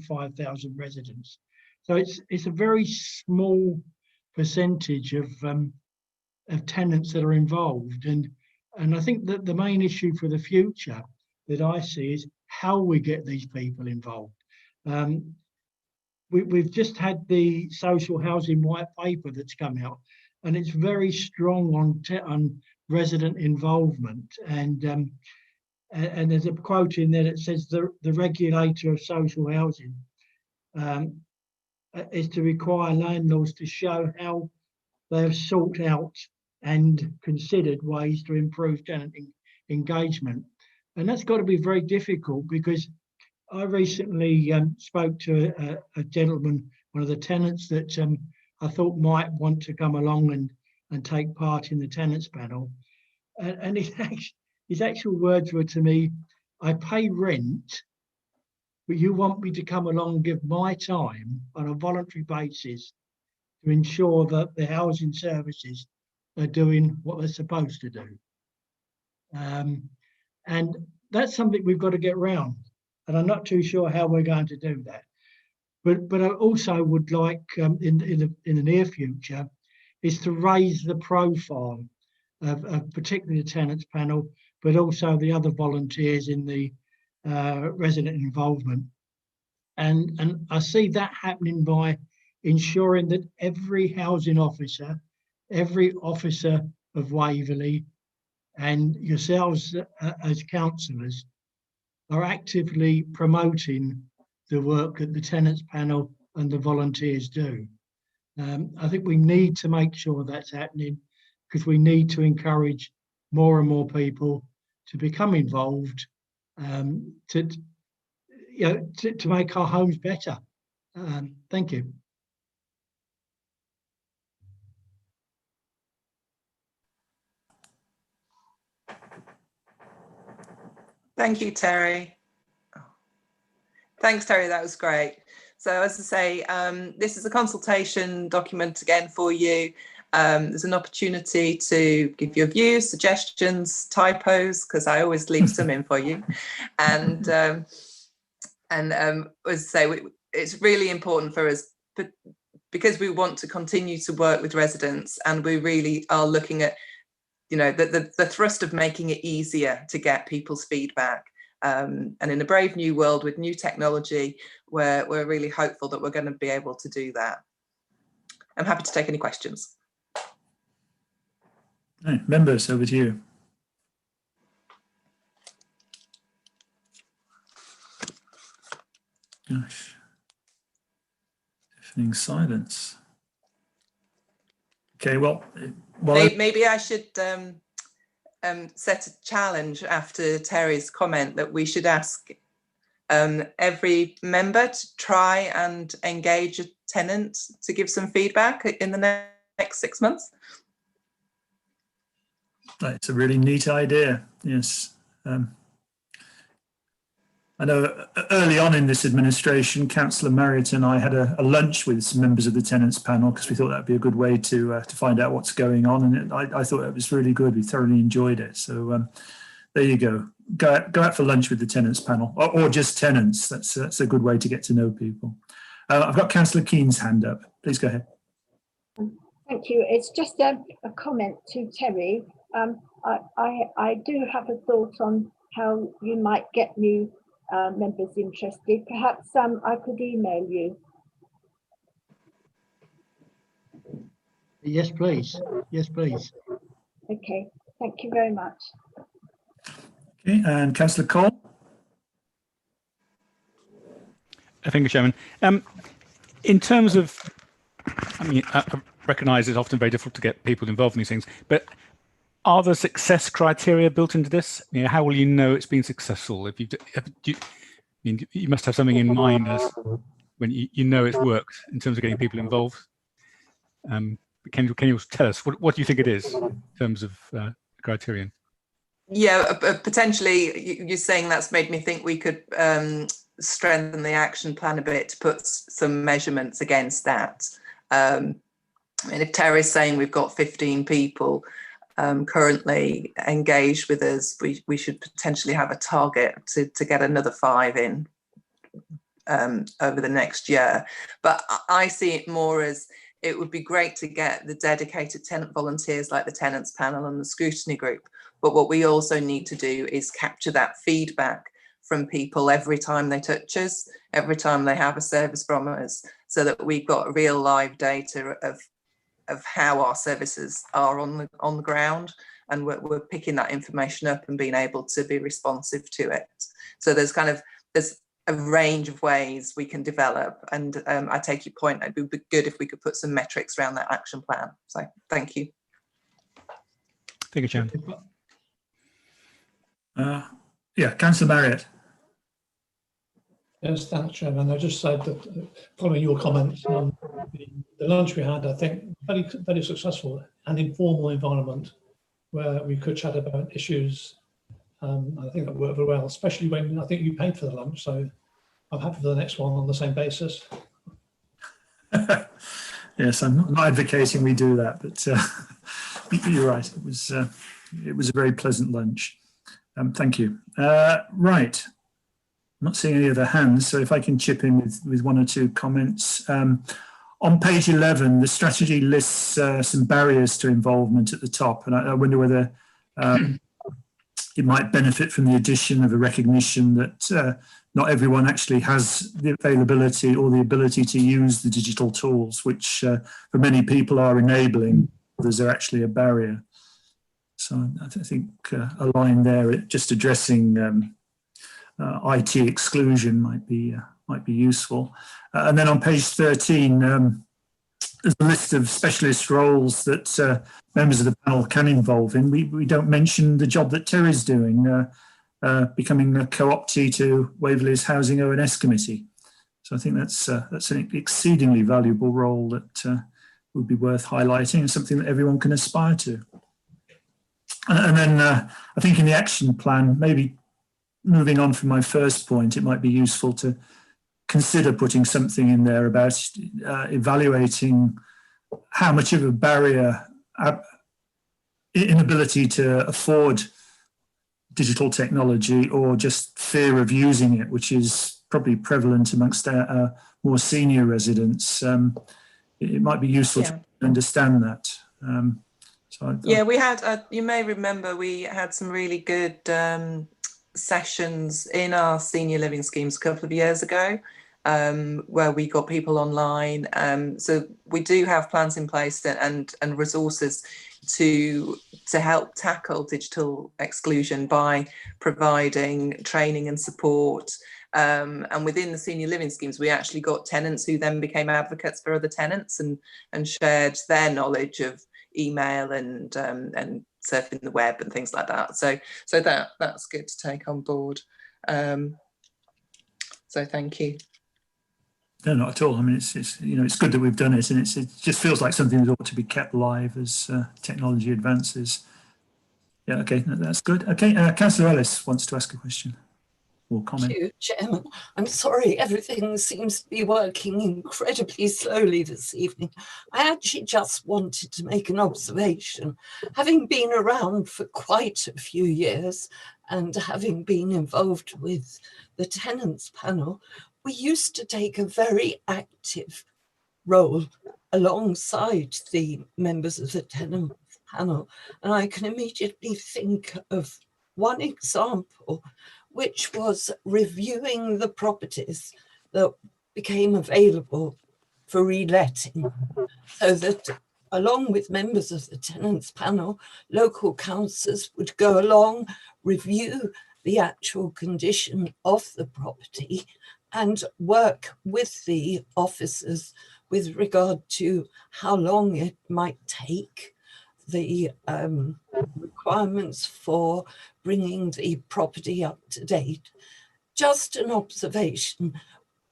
5,000 residents. So it's a very small percentage of tenants that are involved, and I think that the main issue for the future that I see is how we get these people involved. We've just had the social housing white paper that's come out, and it's very strong on resident involvement, and there's a quote in there that says the regulator of social housing is to require landlords to show how they have sought out and considered ways to improve tenant engagement. And that's got to be very difficult, because I recently spoke to a gentleman, one of the tenants that I thought might want to come along and take part in the tenants panel. And his actual words were to me, "I pay rent, but you want me to come along and give my time on a voluntary basis to ensure that the housing services are doing what they're supposed to do." And that's something we've got to get round. And I'm not too sure how we're going to do that. But I also would like, in the near future, is to raise the profile of particularly the tenants panel, but also the other volunteers in the resident involvement. And I see that happening by ensuring that every housing officer, every officer of Waverley and yourselves as councillors are actively promoting the work that the tenants panel and the volunteers do. I think we need to make sure that's happening, because we need to encourage more and more people to become involved, to make our homes better. Thank you. Thank you, Terry. Thanks, Terry, that was great. So as I say, this is a consultation document again for you. There's an opportunity to give your views, suggestions, typos, because I always leave some in for you. And as I say, it's really important for us, because we want to continue to work with residents, and we really are looking at, you know, the thrust of making it easier to get people's feedback. And in a brave new world with new technology, we're really hopeful that we're going to be able to do that. I'm happy to take any questions. Right, members, over to you. Gosh, deafening silence. Okay, well, maybe I should set a challenge after Terry's comment that we should ask every member to try and engage a tenant to give some feedback in the next 6 months. It's a really neat idea, yes. I know early on in this administration, Councillor Marriott and I had a lunch with some members of the tenants panel, because we thought that'd be a good way to find out what's going on, and I thought it was really good. We thoroughly enjoyed it. So there you go. Go out for lunch with the tenants panel, or just tenants. That's a good way to get to know people. I've got Councillor Keane's hand up. Please go ahead. Thank you. It's just a comment to Terry. I do have a thought on how you might get new members interested. Perhaps I could email you. Yes, please. Yes, please. Okay, thank you very much. Okay, and Councillor Cole. Thank you, Chairman. In terms of, I mean, I recognise it's often very difficult to get people involved in these things, but are there success criteria built into this? You know, how will you know it's been successful? If you must have something in mind as when you know it's worked in terms of getting people involved. Can you tell us what do you think it is in terms of criterion? Yeah, potentially. You're saying that's made me think we could strengthen the action plan a bit to put some measurements against that. I mean, if Terry's saying we've got 15 people currently engaged with us, we should potentially have a target to get another 5 in over the next year. But I see it more as it would be great to get the dedicated tenant volunteers like the tenants panel and the scrutiny group. But what we also need to do is capture that feedback from people every time they touch us, every time they have a service from us, so that we've got real live data of how our services are on the ground, and we're picking that information up and being able to be responsive to it. So there's a range of ways we can develop, and I take your point. It would be good if we could put some metrics around that action plan. So thank you. Thank you, Chairman. Yeah, Councillor Marriott. Yes, thanks, Chairman. I just said that following your comments on the lunch we had, I think very successful and informal environment where we could chat about issues. I think that worked very well, especially when I think you paid for the lunch. So I'm happy for the next one on the same basis. Yes, I'm not advocating we do that, but you're right. It was a very pleasant lunch. Thank you. Right. I'm not seeing any other hands, so if I can chip in with 1 or 2 comments. On page 11, the strategy lists some barriers to involvement at the top, and I wonder whether it might benefit from the addition of a recognition that not everyone actually has the availability or the ability to use the digital tools, which for many people are enabling, others are actually a barrier. So I think a line there just addressing IT exclusion might be useful. And then on page 13, there's a list of specialist roles that members of the panel can involve in. We don't mention the job that Terry's doing, becoming a co-optee to Waverley's Housing ONS Committee. So I think that's an exceedingly valuable role that would be worth highlighting and something that everyone can aspire to. And then I think in the action plan, maybe moving on from my first point, it might be useful to consider putting something in there about evaluating how much of a barrier inability to afford digital technology or just fear of using it, which is probably prevalent amongst our more senior residents. It might be useful to understand that. Yeah, we had, you may remember, we had some really good sessions in our senior living schemes a couple of years ago, where we got people online. So we do have plans in place and resources to help tackle digital exclusion by providing training and support. And within the senior living schemes, we actually got tenants who then became advocates for other tenants and shared their knowledge of email and surfing the web and things like that. So that's good to take on board. So thank you. No, not at all. I mean, it's you know, it's good that we've done it, and it just feels like something that ought to be kept live as technology advances. Yeah, okay, that's good. Okay, Councillor Ellis wants to ask a question or comment. Thank you, Chairman. I'm sorry, everything seems to be working incredibly slowly this evening. I actually just wanted to make an observation. Having been around for quite a few years and having been involved with the tenants panel, we used to take a very active role alongside the members of the tenants panel. And I can immediately think of one example, which was reviewing the properties that became available for reletting, so that along with members of the tenants panel, local councillors would go along, review the actual condition of the property and work with the officers with regard to how long it might take, the requirements for bringing the property up to date. Just an observation.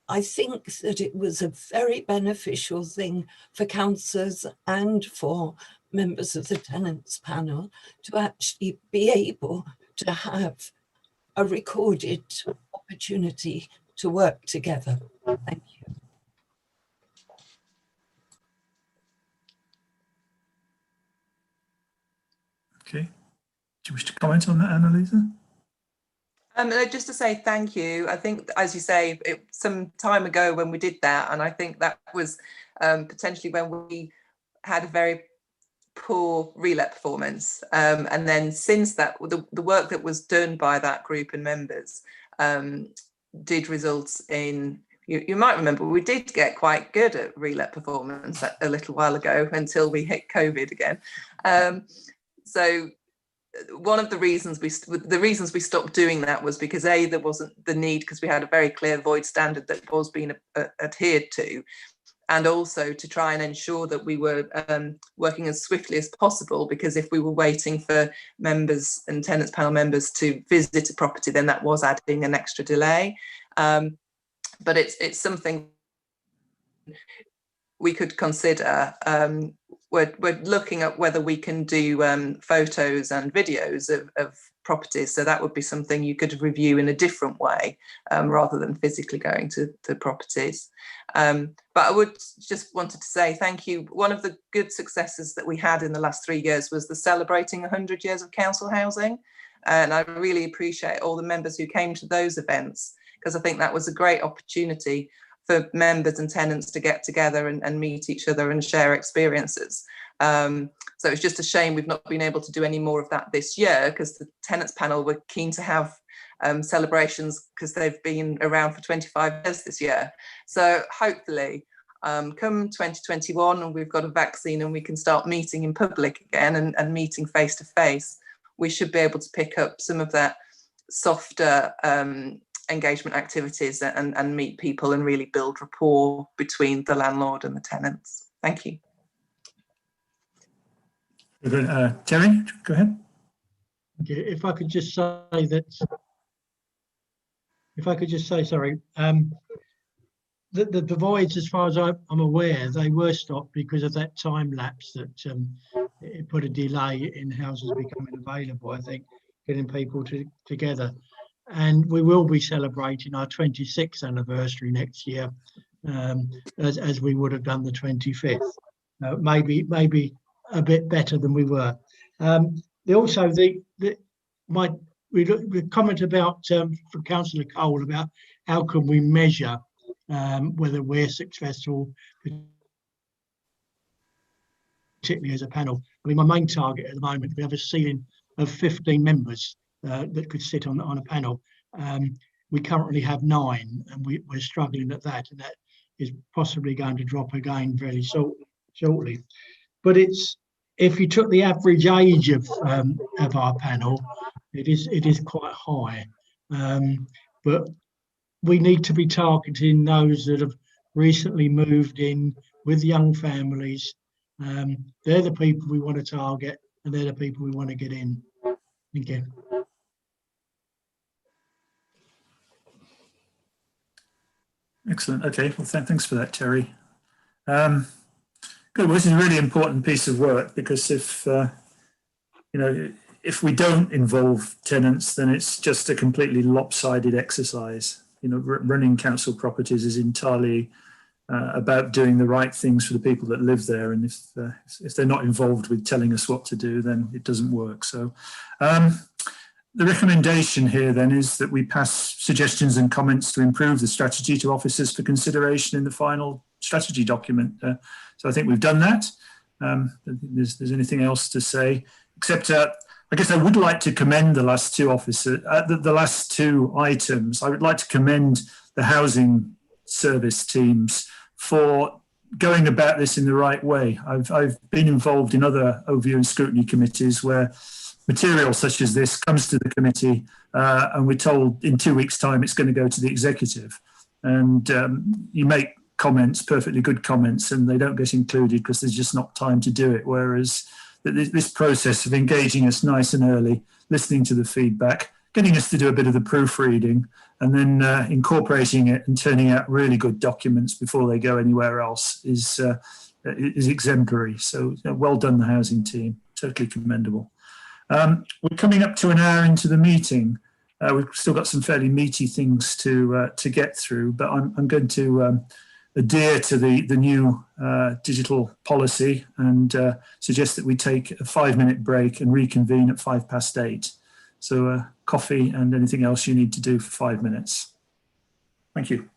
I think that it was a very beneficial thing for councillors and for members of the tenants panel to actually be able to have a recorded opportunity to work together. Thank you. Okay. Do you wish to comment on that, Annalisa? Just to say thank you. I think, as you say, some time ago when we did that, and I think that was potentially when we had a very poor relet performance. And then since that, the work that was done by that group and members did result in, you might remember, we did get quite good at relet performance a little while ago until we hit COVID again. So one of the reasons we stopped doing that was because there wasn't the need, because we had a very clear void standard that was being adhered to, and also to try and ensure that we were working as swiftly as possible, because if we were waiting for members and tenants panel members to visit a property, then that was adding an extra delay. But it's something we could consider. We're looking at whether we can do photos and videos of properties, so that would be something you could review in a different way rather than physically going to properties. But I would just wanted to say thank you. One of the good successes that we had in the last 3 years was the celebrating 100 years of council housing, and I really appreciate all the members who came to those events, because I think that was a great opportunity for members and tenants to get together and meet each other and share experiences. So it's just a shame we've not been able to do any more of that this year, because the tenants panel were keen to have celebrations, because they've been around for 25 years this year. So hopefully come 2021 and we've got a vaccine and we can start meeting in public again and meeting face to face. we should be able to pick up some of that softer engagement activities and meet people and really build rapport between the landlord and the tenants. Thank you. Terry, go ahead. Okay, if I could just say, sorry, the voids, as far as I'm aware, they were stopped because of that time lapse that it put a delay in houses becoming available, I think, getting people together. And we will be celebrating our 26th anniversary next year, as we would have done the 25th. Maybe a bit better than we were. We comment about from Councillor Cole about how can we measure whether we're successful, particularly as a panel. I mean, my main target at the moment, we have a ceiling of 15 members that could sit on a panel. We currently have 9, and we're struggling at that, and that is possibly going to drop again very shortly. But if you took the average age of our panel, it is quite high. But we need to be targeting those that have recently moved in with young families. They're the people we want to target, and they're the people we want to get in. Thank you. Excellent. Okay. Well, thanks for that, Terry. Good. Well, this is a really important piece of work, because if we don't involve tenants, then it's just a completely lopsided exercise. Running council properties is entirely about doing the right things for the people that live there, and if they're not involved with telling us what to do, then it doesn't work. So the recommendation here then is that we pass suggestions and comments to improve the strategy to officers for consideration in the final strategy document. So I think we've done that. I don't think there's anything else to say, except I guess I would like to commend the last two officers, the last two items. I would like to commend the housing service teams for going about this in the right way. I've been involved in other overview and scrutiny committees where material such as this comes to the committee and we're told in 2 weeks' time it's going to go to the executive. And you make comments, perfectly good comments, and they don't get included because there's just not time to do it. Whereas this process of engaging us nice and early, listening to the feedback, getting us to do a bit of the proofreading, and then incorporating it and turning out really good documents before they go anywhere else is exemplary. So well done, the housing team, totally commendable. We're coming up to an hour into the meeting. We've still got some fairly meaty things to get through, but I'm going to adhere to the new digital policy and suggest that we take a 5-minute break and reconvene at 8:05. So coffee and anything else you need to do for 5 minutes. Thank you.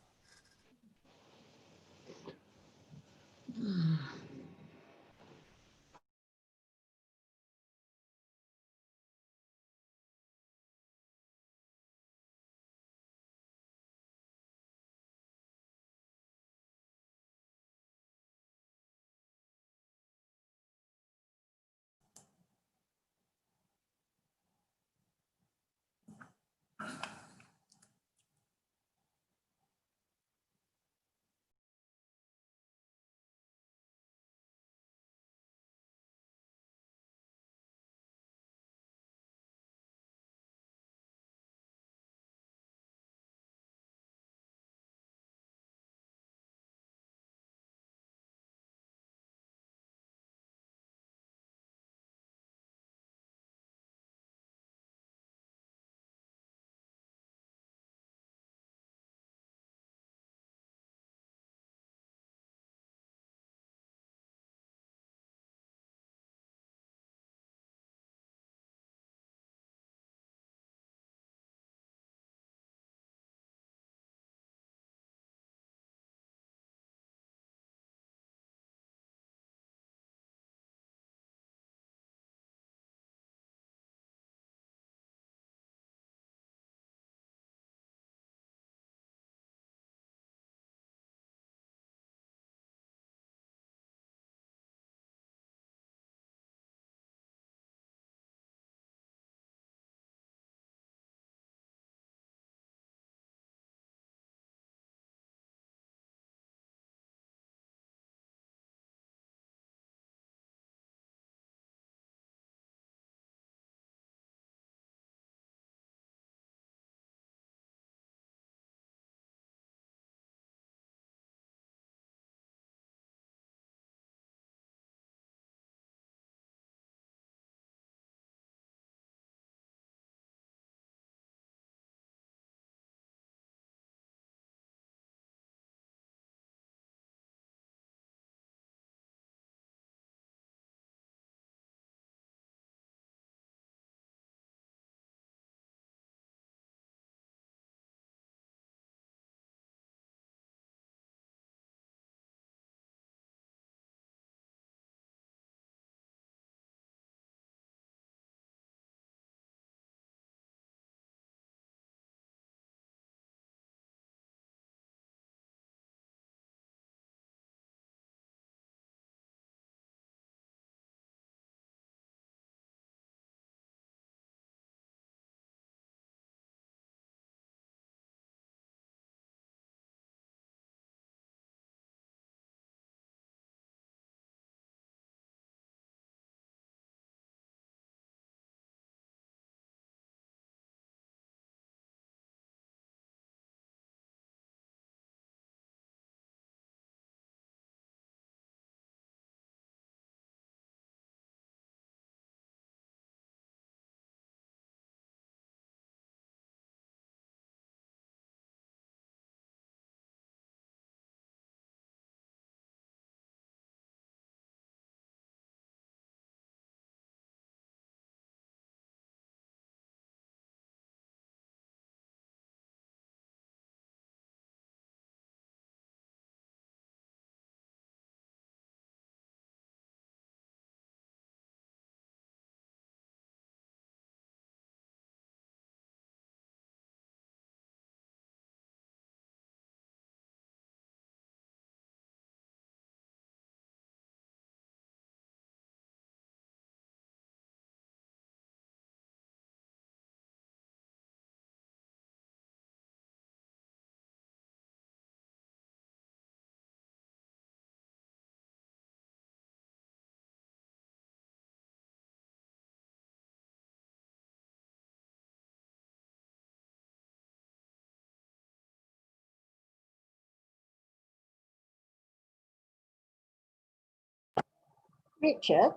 Richard?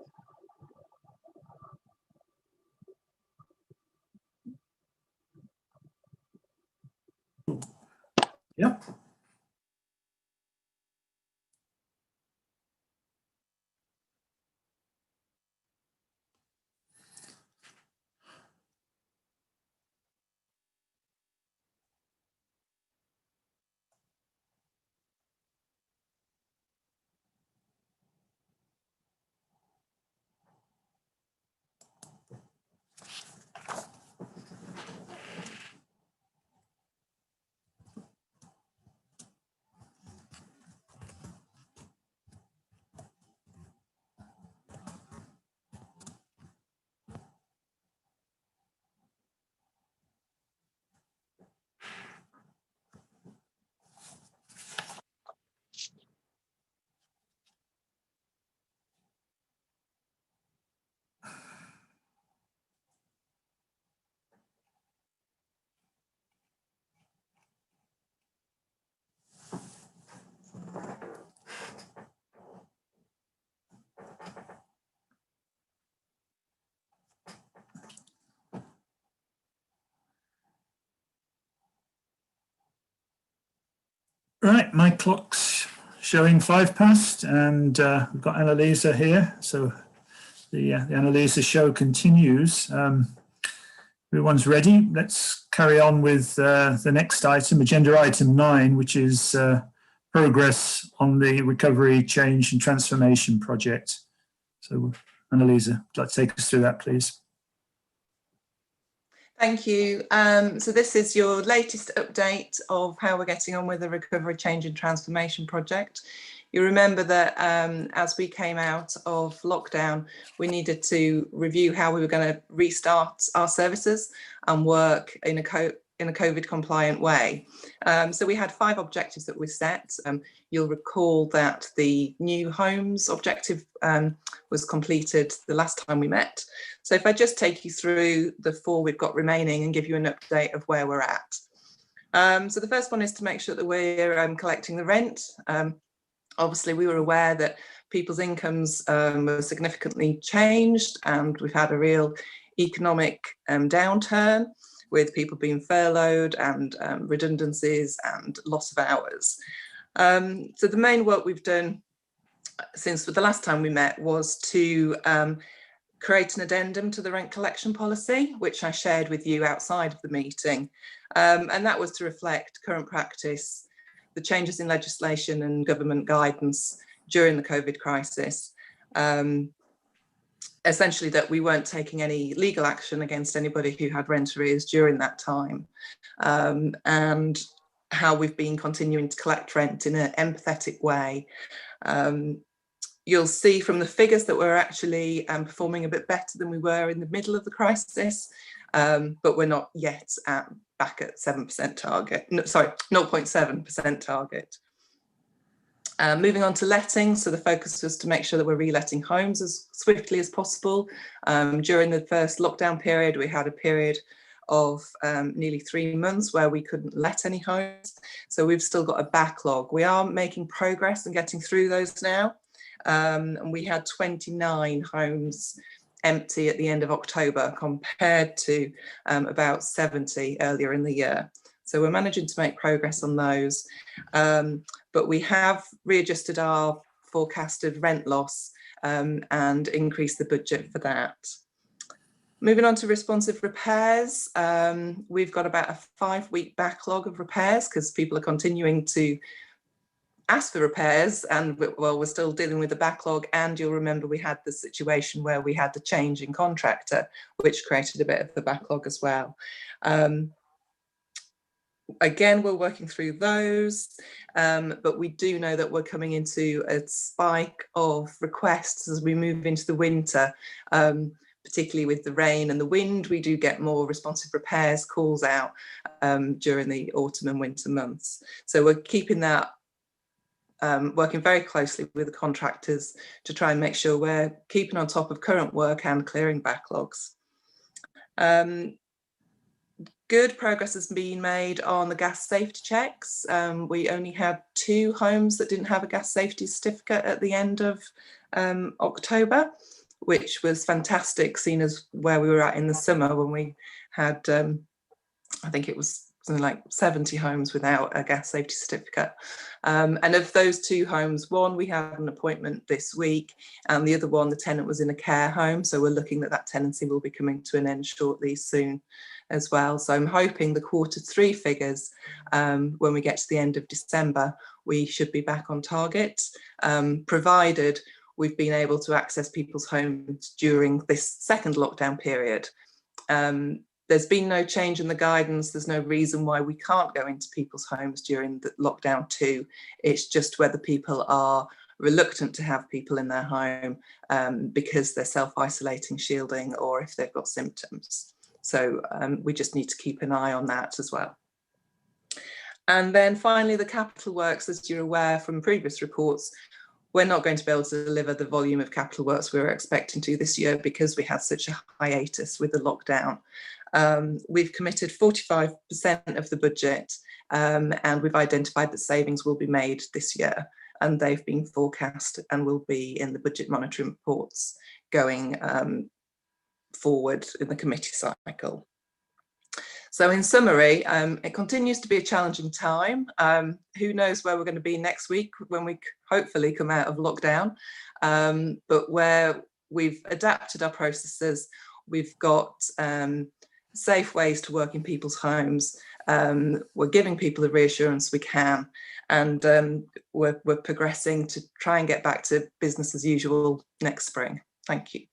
Yep. Right, my clock's showing 5 past, and we've got Annalisa here. So the Annalisa show continues. Everyone's ready. Let's carry on with the next item, agenda item 9, which is progress on the Recovery, Change and Transformation project. So Annalisa, would you like to take us through that, please? Thank you. So this is your latest update of how we're getting on with the Recovery, Change and Transformation project. You remember that as we came out of lockdown, we needed to review how we were going to restart our services and work in a COVID compliant way. So we had 5 objectives that we set. You'll recall that the new homes objective was completed the last time we met. So if I just take you through the 4 we've got remaining and give you an update of where we're at. So the first one is to make sure that we're collecting the rent. Obviously, we were aware that people's incomes were significantly changed, and we've had a real economic downturn with people being furloughed and redundancies and loss of hours. So the main work we've done since the last time we met was to create an addendum to the rent collection policy, which I shared with you outside of the meeting. And that was to reflect current practice, the changes in legislation and government guidance during the COVID crisis. Essentially that we weren't taking any legal action against anybody who had rent arrears during that time, and how we've been continuing to collect rent in an empathetic way. You'll see from the figures that we're actually performing a bit better than we were in the middle of the crisis, but we're not yet back at 7% target, no, sorry, 0.7% target. Moving on to letting, so the focus was to make sure that we're reletting homes as swiftly as possible. During the first lockdown period, we had a period of nearly 3 months where we couldn't let any homes. So we've still got a backlog. We are making progress and getting through those now. And we had 29 homes empty at the end of October compared to about 70 earlier in the year. So we're managing to make progress on those. But we have readjusted our forecasted rent loss and increased the budget for that. Moving on to responsive repairs, we've got about a 5-week backlog of repairs because people are continuing to ask for repairs, and well, we're still dealing with the backlog. And you'll remember we had the situation where we had the change in contractor, which created a bit of the backlog as well. Again, we're working through those, but we do know that we're coming into a spike of requests as we move into the winter, particularly with the rain and the wind. We do get more responsive repairs calls out during the autumn and winter months. So we're keeping that, working very closely with the contractors to try and make sure we're keeping on top of current work and clearing backlogs. good progress has been made on the gas safety checks. We only had 2 homes that didn't have a gas safety certificate at the end of October, which was fantastic, seeing as where we were at in the summer when we had, I think it was something like 70 homes without a gas safety certificate. And of those 2 homes, one we had an appointment this week, and the other one, the tenant was in a care home. So we're looking that tenancy will be coming to an end shortly soon as well. So I'm hoping the Q3 figures, when we get to the end of December, we should be back on target, provided we've been able to access people's homes during this second lockdown period. There's been no change in the guidance. There's no reason why we can't go into people's homes during the lockdown 2. It's just whether people are reluctant to have people in their home because they're self-isolating, shielding, or if they've got symptoms. So we just need to keep an eye on that as well. And then finally, the capital works, as you're aware from previous reports, we're not going to be able to deliver the volume of capital works we were expecting to this year because we had such a hiatus with the lockdown. We've committed 45% of the budget, and we've identified that savings will be made this year, and they've been forecast and will be in the budget monitoring reports going forward in the committee cycle. So in summary, it continues to be a challenging time. Who knows where we're going to be next week when we hopefully come out of lockdown, but where we've adapted our processes, we've got safe ways to work in people's homes, we're giving people the reassurance we can, and we're progressing to try and get back to business as usual next spring. Thank you.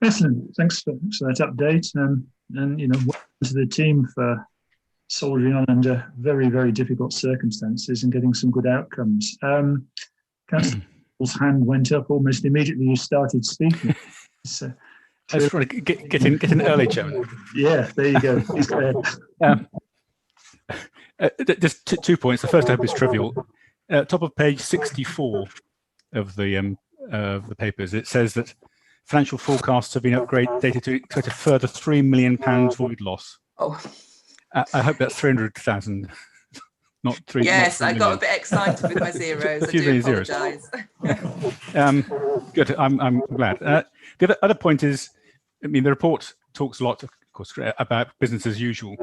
Excellent. Thanks for that update, and welcome to the team for soldiering on under very, very difficult circumstances and getting some good outcomes. Councillor's hand went up almost immediately you started speaking. So, I was trying to get in early, Chairman. Yeah, there you go. Please go ahead. Just 2 points. The first I hope is trivial. Top of page 64 of the papers, it says that financial forecasts have been updated to expect a further £3 million void loss. Oh. I hope that's 300,000, not 3. Yes, not 3 I got a bit excited with my zeros. I do apologise. Good. I'm glad. The other point is, I mean, the report talks a lot, of course, about business as usual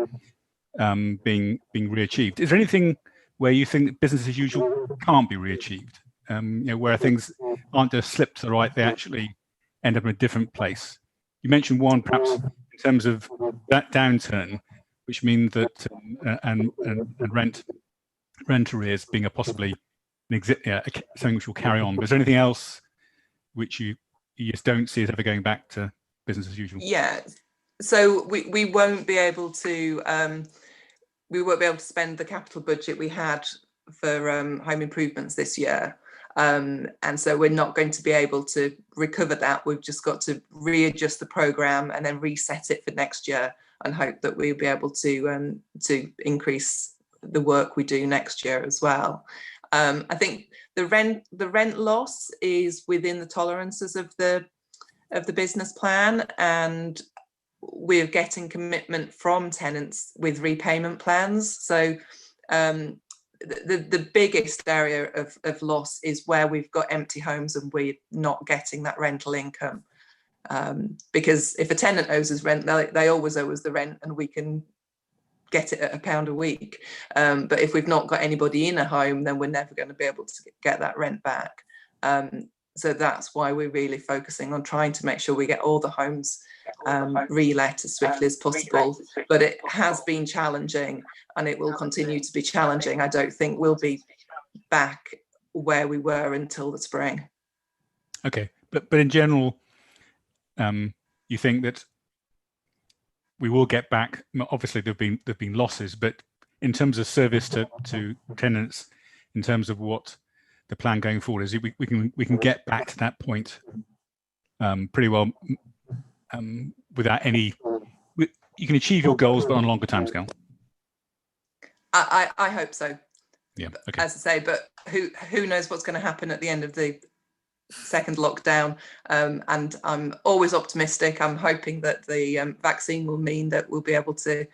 being reachieved. Is there anything where you think business as usual can't be reachieved? Where things aren't just slipped to the right, they actually end up in a different place? You mentioned one, perhaps in terms of that downturn, which means that and rent arrears being a possibly something which will carry on. But is there anything else which you just don't see as ever going back to business as usual? Yeah, so we won't be able to spend the capital budget we had for home improvements this year. And so we're not going to be able to recover that. We've just got to readjust the programme and then reset it for next year and hope that we'll be able to increase the work we do next year as well. I think the rent loss is within the tolerances of the business plan, and we're getting commitment from tenants with repayment plans. So the biggest area of loss is where we've got empty homes and we're not getting that rental income. Because if a tenant owes us rent, they always owe us the rent and we can get it at £1 a week. But if we've not got anybody in a home, then we're never going to be able to get that rent back. So that's why we're really focusing on trying to make sure we get all the homes re-let as swiftly as possible. But it has been challenging and it will continue to be challenging. I don't think we'll be back where we were until the spring. Okay, but in general, you think that we will get back? Obviously, there've been losses, but in terms of service to tenants, in terms of what the plan going forward is, we can get back to that point pretty well without any. You can achieve your goals, but on a longer timescale. I hope so. Yeah. Okay. As I say, but who knows what's going to happen at the end of the second lockdown, and I'm always optimistic. I'm hoping that the vaccine will mean that we'll be able to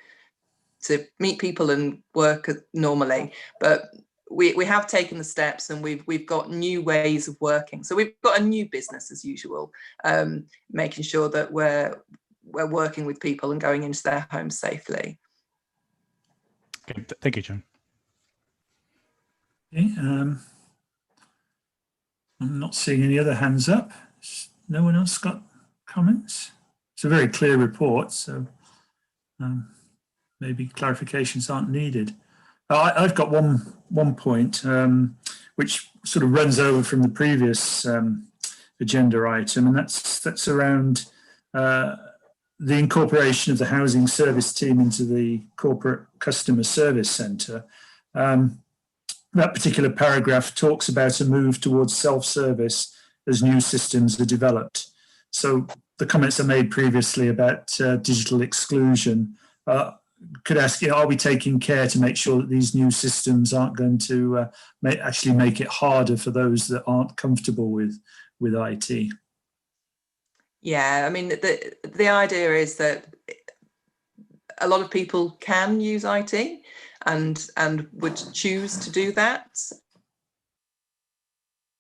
meet people and work normally. But we have taken the steps, and we've got new ways of working. So we've got a new business as usual, making sure that we're working with people and going into their homes safely. Okay, thank you, Joan. Okay, I'm not seeing any other hands up. No one else got comments? It's a very clear report, so maybe clarifications aren't needed. I've got one point which sort of runs over from the previous agenda item, and that's around the incorporation of the housing service team into the corporate customer service centre. That particular paragraph talks about a move towards self-service as new systems are developed. So the comments I made previously about digital exclusion, could ask, are we taking care to make sure that these new systems aren't going to actually make it harder for those that aren't comfortable with IT? Yeah, I mean, the idea is that a lot of people can use IT and would choose to do that.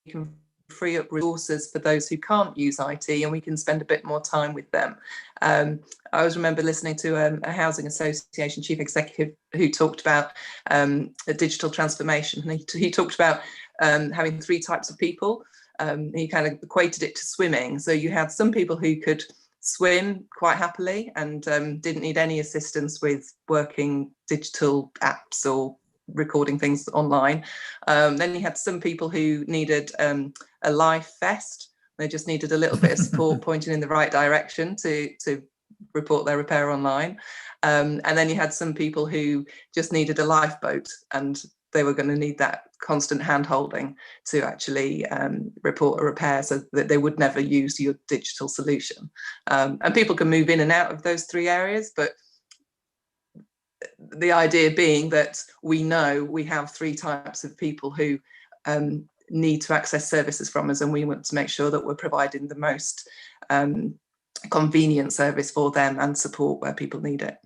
You can free up resources for those who can't use IT, and we can spend a bit more time with them. I always remember listening to a housing association chief executive who talked about a digital transformation, and he talked about having 3 types of people. He kind of equated it to swimming. So you had some people who could swim quite happily and didn't need any assistance with working digital apps or recording things online. Then you had some people who needed a life vest. They just needed a little bit of support pointing in the right direction to report their repair online. And then you had some people who just needed a lifeboat, and they were going to need that constant hand holding to actually report a repair, so that they would never use your digital solution. And people can move in and out of those 3 areas, but the idea being that we know we have 3 types of people who need to access services from us, and we want to make sure that we're providing the most convenient service for them and support where people need it.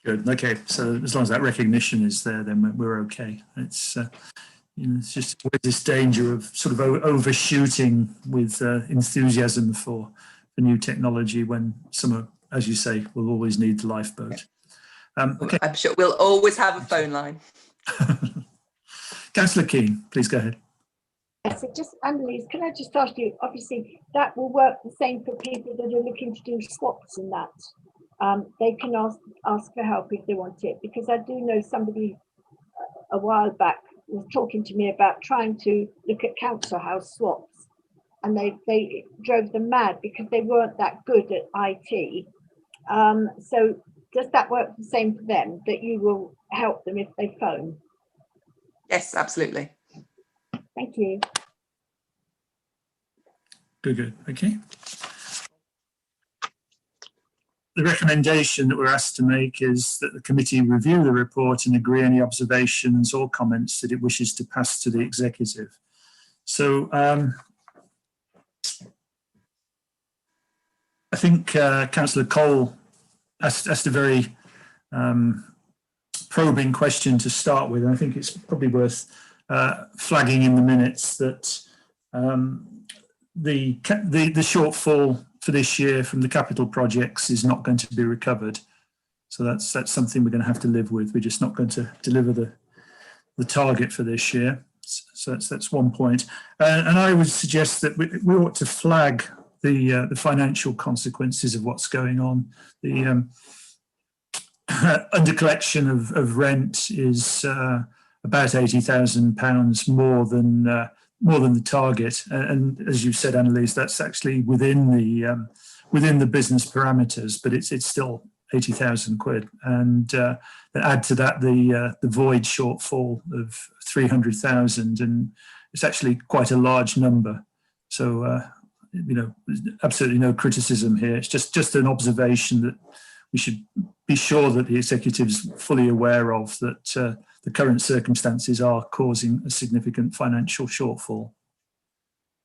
Good. Okay. So as long as that recognition is there, then we're okay. It's it's just this danger of sort of overshooting with enthusiasm for new technology when some, as you say, will always need the lifeboat. Okay. I'm sure we'll always have a phone line. Councillor Keane, please go ahead. Yes, so just, Annalise, can I just ask you, obviously that will work the same for people that are looking to do swaps and that. They can ask for help if they want it, because I do know somebody a while back was talking to me about trying to look at council house swaps, and they drove them mad because they weren't that good at IT. So does that work the same for them, that you will help them if they phone? Yes, absolutely. Thank you. Good. Okay. The recommendation that we're asked to make is that the committee review the report and agree any observations or comments that it wishes to pass to the executive. So I think Councillor Cole asked a very probing question to start with. And I think it's probably worth flagging in the minutes that the shortfall for this year from the capital projects is not going to be recovered. So that's something we're going to have to live with. We're just not going to deliver the target for this year. So that's one point. And I would suggest that we ought to flag the financial consequences of what's going on. The under collection of rent is about £80,000 more than the target, and as you said, Annalise, that's actually within the business parameters, but it's still 80,000 quid, and add to that the void shortfall of 300,000, and it's actually quite a large number. So absolutely no criticism here. It's just an observation that we should be sure that the executive's fully aware of, that the current circumstances are causing a significant financial shortfall.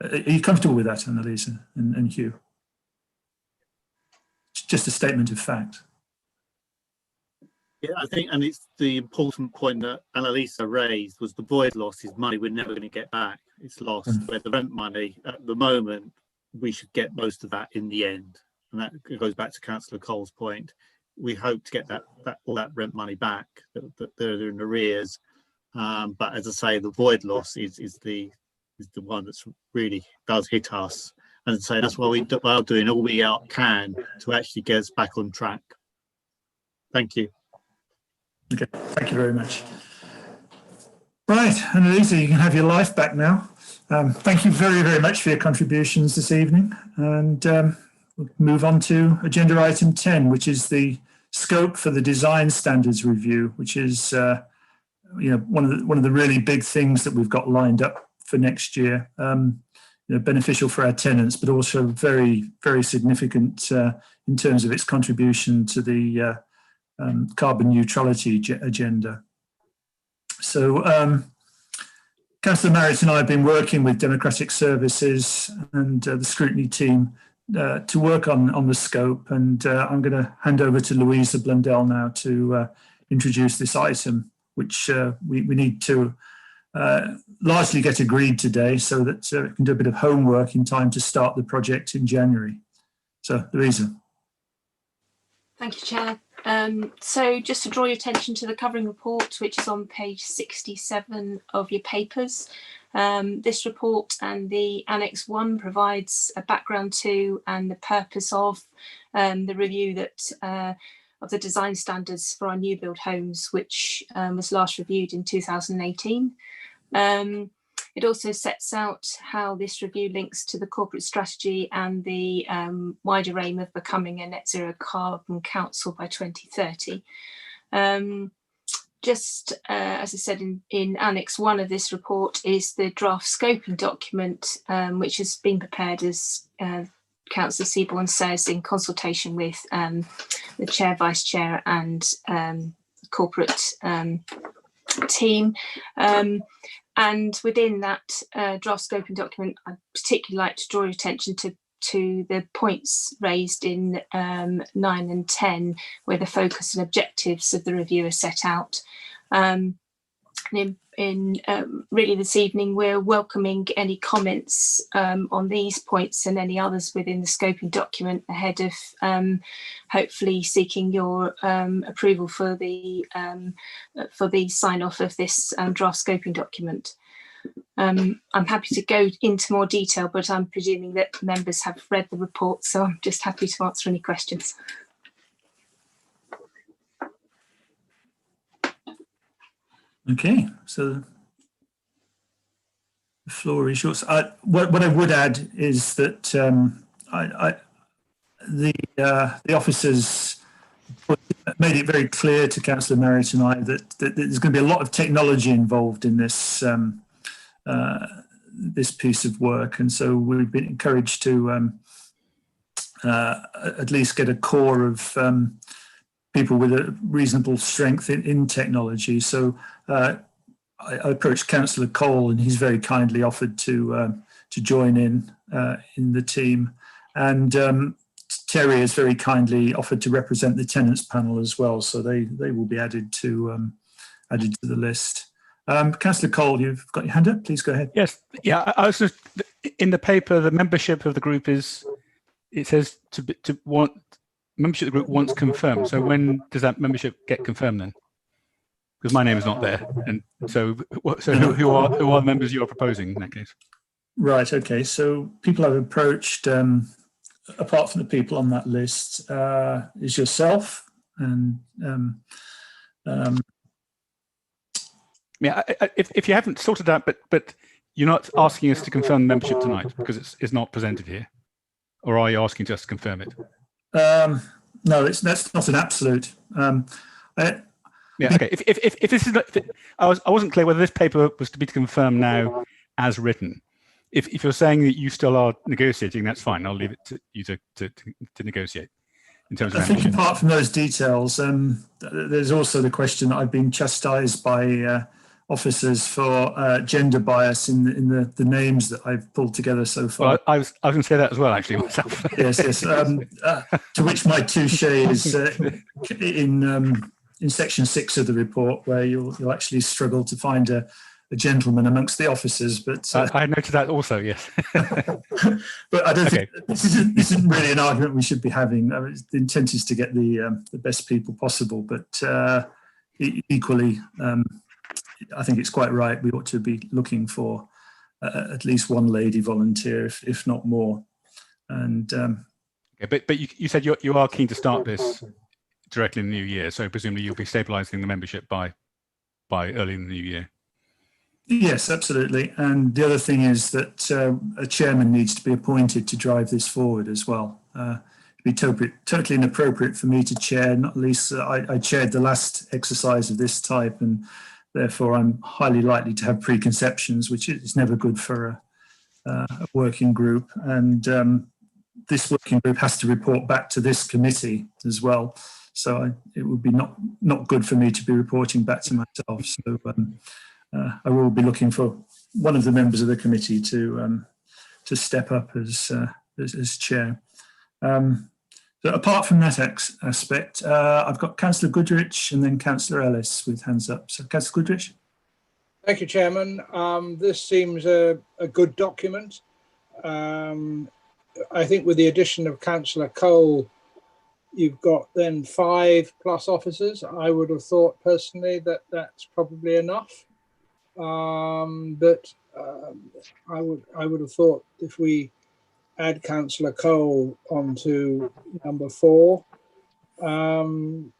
Are you comfortable with that, Annalisa and Hugh? It's just a statement of fact. Yeah, I think, and it's the important point that Annalisa raised was the void loss is money we're never going to get back. It's lost. Where the rent money at the moment, we should get most of that in the end. And that goes back to Councillor Cole's point. We hope to get all that rent money back that they're in arrears. But as I say, the void loss is the one that's really does hit us. And so that's why we are doing all we can to actually get us back on track. Thank you. Okay, thank you very much. Right, Annalisa, you can have your life back now. Thank you very, very much for your contributions this evening. And we'll move on to agenda item 10, which is the scope for the design standards review, which is one of the really big things that we've got lined up for next year. Beneficial for our tenants, but also very, very significant in terms of its contribution to the carbon neutrality agenda. So Councillor Marriott and I have been working with Democratic Services and the scrutiny team to work on the scope, and I'm going to hand over to Louisa Blundell now to introduce this item, which we need to largely get agreed today so that we can do a bit of homework in time to start the project in January. So, Louisa. Thank you, Chair. So just to draw your attention to the covering report, which is on page 67 of your papers. This report and the Annex 1 provides a background to and the purpose of the review that of the design standards for our new build homes, which was last reviewed in 2018. It also sets out how this review links to the corporate strategy and the wider aim of becoming a net zero carbon council by 2030. As I said, in Annex 1 of this report is the draft scoping document, which has been prepared, as Councillor Seaborn says, in consultation with the Chair, Vice Chair and corporate team. And within that draft scoping document, I'd particularly like to draw your attention to the points raised in 9 and 10, where the focus and objectives of the review are set out. And really this evening, we're welcoming any comments on these points and any others within the scoping document ahead of hopefully seeking your approval for the sign off of this draft scoping document. I'm happy to go into more detail, but I'm presuming that members have read the report, so I'm just happy to answer any questions. Okay, so the floor is yours. What I would add is that the officers made it very clear to Councillor Marriott and I that there's going to be a lot of technology involved in this this piece of work, and so we've been encouraged to at least get a core of people with a reasonable strength in technology. So I approached Councillor Cole, and he's very kindly offered to join in the team. And Terry has very kindly offered to represent the tenants panel as well, so they will be added to the list. Councillor Cole, you've got your hand up. Please go ahead. Yes, yeah. I was just in the paper. The membership of the group is. It says to want. Membership of the group once confirmed. So when does that membership get confirmed then? Because my name is not there, and so who are the members you are proposing in that case? Right. Okay. So people I've approached, apart from the people on that list, is yourself and. Yeah. If you haven't sorted out, but you're not asking us to confirm membership tonight because it's not presented here, or are you asking us to confirm it? No, that's not an absolute. Yeah. Okay. If this is not, I wasn't clear whether this paper was to be confirmed now as written. If you're saying that you still are negotiating, that's fine. I'll leave it to you to negotiate in terms of. I think apart from those details, there's also the question that I've been chastised by officers for gender bias in the names that I've pulled together so far. Well, I was going to say that as well, actually, myself. Yes, yes. To which my touche is in section 6 of the report, where you'll actually struggle to find a gentleman amongst the officers. But I noted that also, yes. But I don't think this isn't really an argument we should be having. The intent is to get the best people possible, but equally, I think it's quite right. We ought to be looking for at least one lady volunteer, if not more. And but you said you are keen to start this directly in the new year, so presumably you'll be stabilising the membership by early in the new year. Yes, absolutely. And the other thing is that a chairman needs to be appointed to drive this forward as well. It'd be totally inappropriate for me to chair, not least I chaired the last exercise of this type, and therefore I'm highly likely to have preconceptions, which is never good for a working group. And this working group has to report back to this committee as well. So it would be not good for me to be reporting back to myself. So I will be looking for one of the members of the committee to step up as chair. So apart from that aspect, I've got Councillor Goodrich and then Councillor Ellis with hands up. So Councillor Goodrich. Thank you, Chairman. This seems a good document. I think with the addition of Councillor Cole, you've got then 5+ officers. I would have thought personally that that's probably enough. But I would have thought if we add Councillor Cole onto number 4, I'm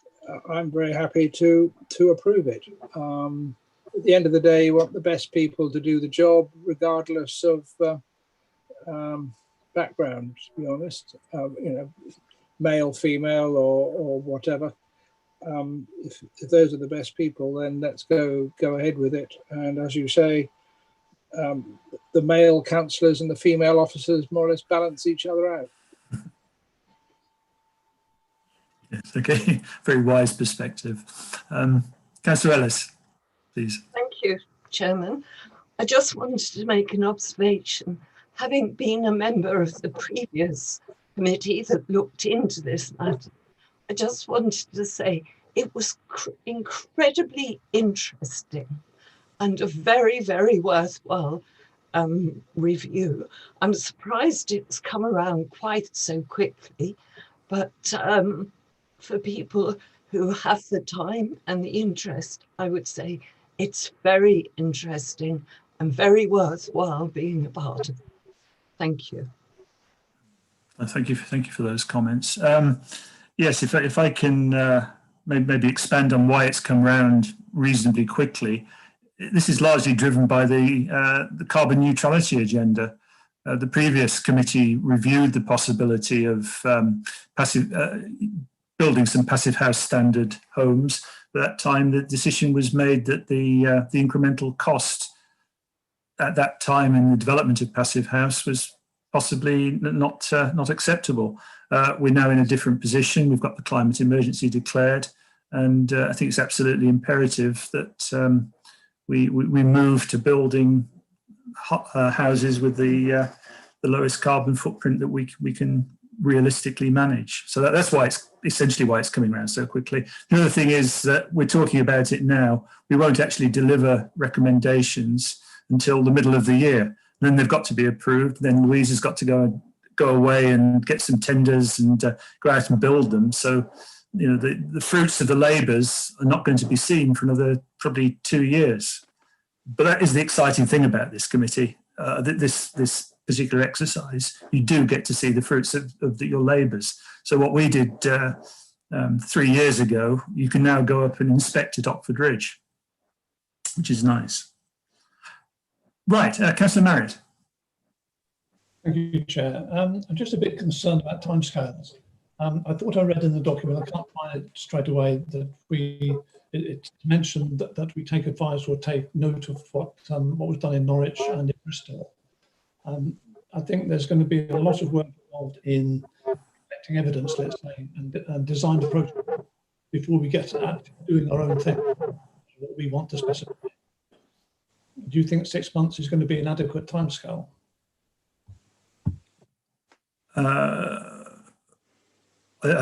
very happy to approve it. At the end of the day, you want the best people to do the job, regardless of background. To be honest, male, female, or whatever. If those are the best people, then let's go ahead with it. And as you say, the male councillors and the female officers more or less balance each other out. Yes, okay, very wise perspective. Councillor Ellis, please. Thank you, Chairman. I just wanted to make an observation. Having been a member of the previous committee that looked into this matter, I just wanted to say it was incredibly interesting and a very, very worthwhile review. I'm surprised it's come around quite so quickly, but for people who have the time and the interest, I would say it's very interesting and very worthwhile being a part of it. Thank you. Thank you for those comments. Yes, if I can maybe expand on why it's come round reasonably quickly. This is largely driven by the carbon neutrality agenda. The previous committee reviewed the possibility of building some passive house standard homes. At that time, the decision was made that the incremental cost at that time in the development of passive house was possibly not acceptable. We're now in a different position. We've got the climate emergency declared, and I think it's absolutely imperative that we move to building houses with the lowest carbon footprint that we can realistically manage. So that's why it's essentially why it's coming around so quickly. The other thing is that we're talking about it now. We won't actually deliver recommendations until the middle of the year. Then they've got to be approved. Then Louise has got to go away and get some tenders and go out and build them. So, you know, the fruits of the labours are not going to be seen for another probably 2 years. But that is the exciting thing about this committee, this particular exercise. You do get to see the fruits of your labours. So what we did 3 years ago, you can now go up and inspect at Oxford Ridge, which is nice. Right, Councillor Marriott. Thank you, Chair. I'm just a bit concerned about timescales. I thought I read in the document, I can't find it straight away, that it's mentioned that we take advice or take note of what was done in Norwich and in Bristol. I think there's going to be a lot of work involved in collecting evidence, let's say, and design the project before we get to doing our own thing, what we want to specify. Do you think 6 months is going to be an adequate timescale? I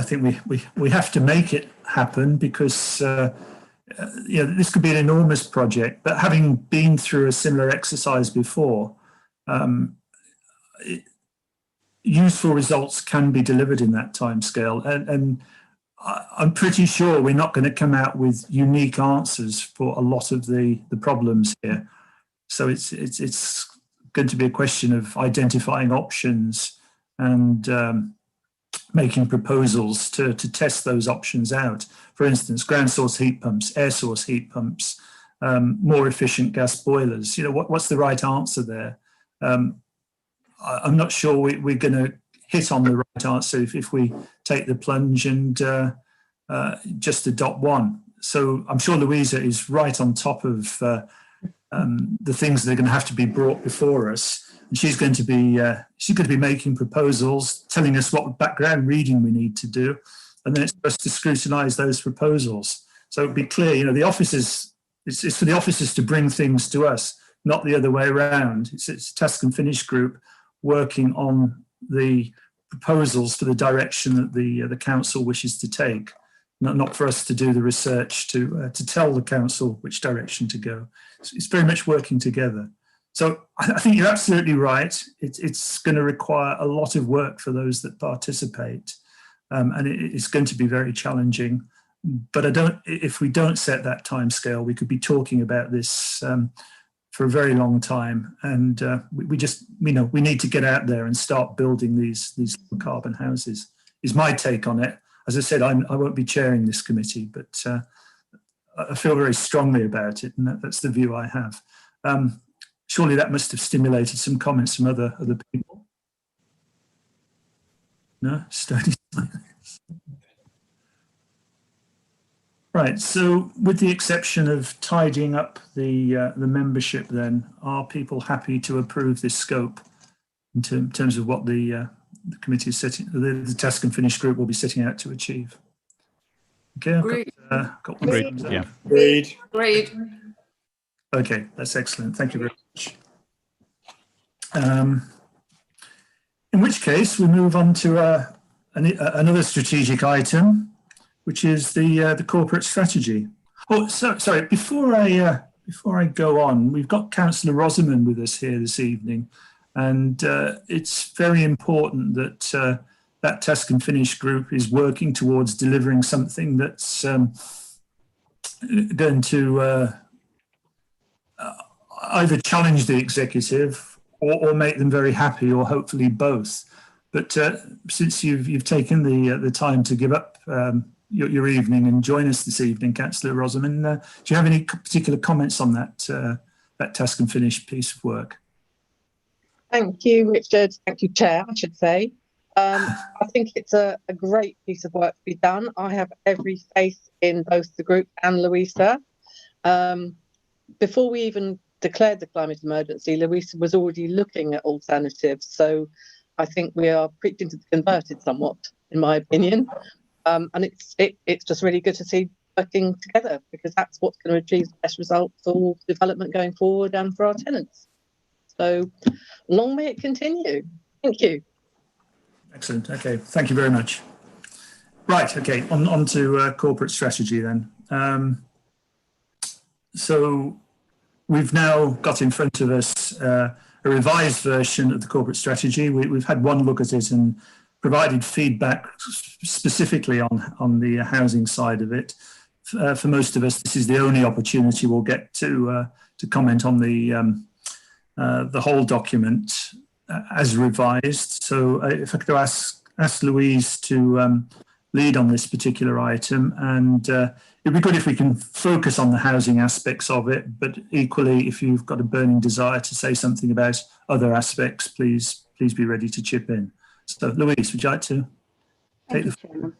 think we have to make it happen because this could be an enormous project. But having been through a similar exercise before, useful results can be delivered in that timescale, and I'm pretty sure we're not going to come out with unique answers for a lot of the problems here. So it's going to be a question of identifying options and making proposals to test those options out. For instance, ground source heat pumps, air source heat pumps, more efficient gas boilers. What's the right answer there? I'm not sure we're going to hit on the right answer if we take the plunge and just adopt one. So I'm sure Louisa is right on top of the things that are going to have to be brought before us. And she's going to be making proposals, telling us what background reading we need to do, and then it's for us to scrutinise those proposals. So it'd be clear, the officers, it's for the officers to bring things to us, not the other way around. It's Task and Finish group working on the proposals for the direction that the council wishes to take, not for us to do the research to tell the council which direction to go. It's very much working together. So I think you're absolutely right. It's going to require a lot of work for those that participate, and it's going to be very challenging. But if we don't set that timescale, we could be talking about this for a very long time, and we need to get out there and start building these low carbon houses. Is my take on it. As I said, I won't be chairing this committee, but I feel very strongly about it, and that's the view I have. Surely that must have stimulated some comments from other people. No, stony silence. Right. So, with the exception of tidying up the membership, then are people happy to approve this scope in terms of what the committee is setting, the Task and Finish group will be setting out to achieve? Okay. Got one. Agreed. Yeah. Agreed. Agreed. Okay, that's excellent. Thank you very much. In which case, we move on to another strategic item, which is the corporate strategy. Oh, sorry. Before I go on, we've got Councillor Rosamond with us here this evening, and it's very important that that Task and Finish group is working towards delivering something that's going to either challenge the executive or make them very happy, or hopefully both. But since you've taken the time to give up your evening and join us this evening, Councillor Rosamond, do you have any particular comments on that Task and Finish piece of work? Thank you, Richard. Thank you, Chair, I should say. I think it's a great piece of work to be done. I have every faith in both the group and Louisa. Before we even declared the climate emergency, Louisa was already looking at alternatives. So I think we are preaching to the converted somewhat, in my opinion. And it's just really good to see working together, because that's what's going to achieve the best result for development going forward and for our tenants. So long may it continue. Thank you. Excellent. Okay, thank you very much. Right, okay, on to corporate strategy then. So we've now got in front of us a revised version of the corporate strategy. We've had one look at it and provided feedback specifically on the housing side of it. For most of us, this is the only opportunity we'll get to comment on the whole document as revised. So if I could ask Louise to lead on this particular item, and it'd be good if we can focus on the housing aspects of it, but equally, if you've got a burning desire to say something about other aspects, please be ready to chip in. So Louise, would you like to take the floor?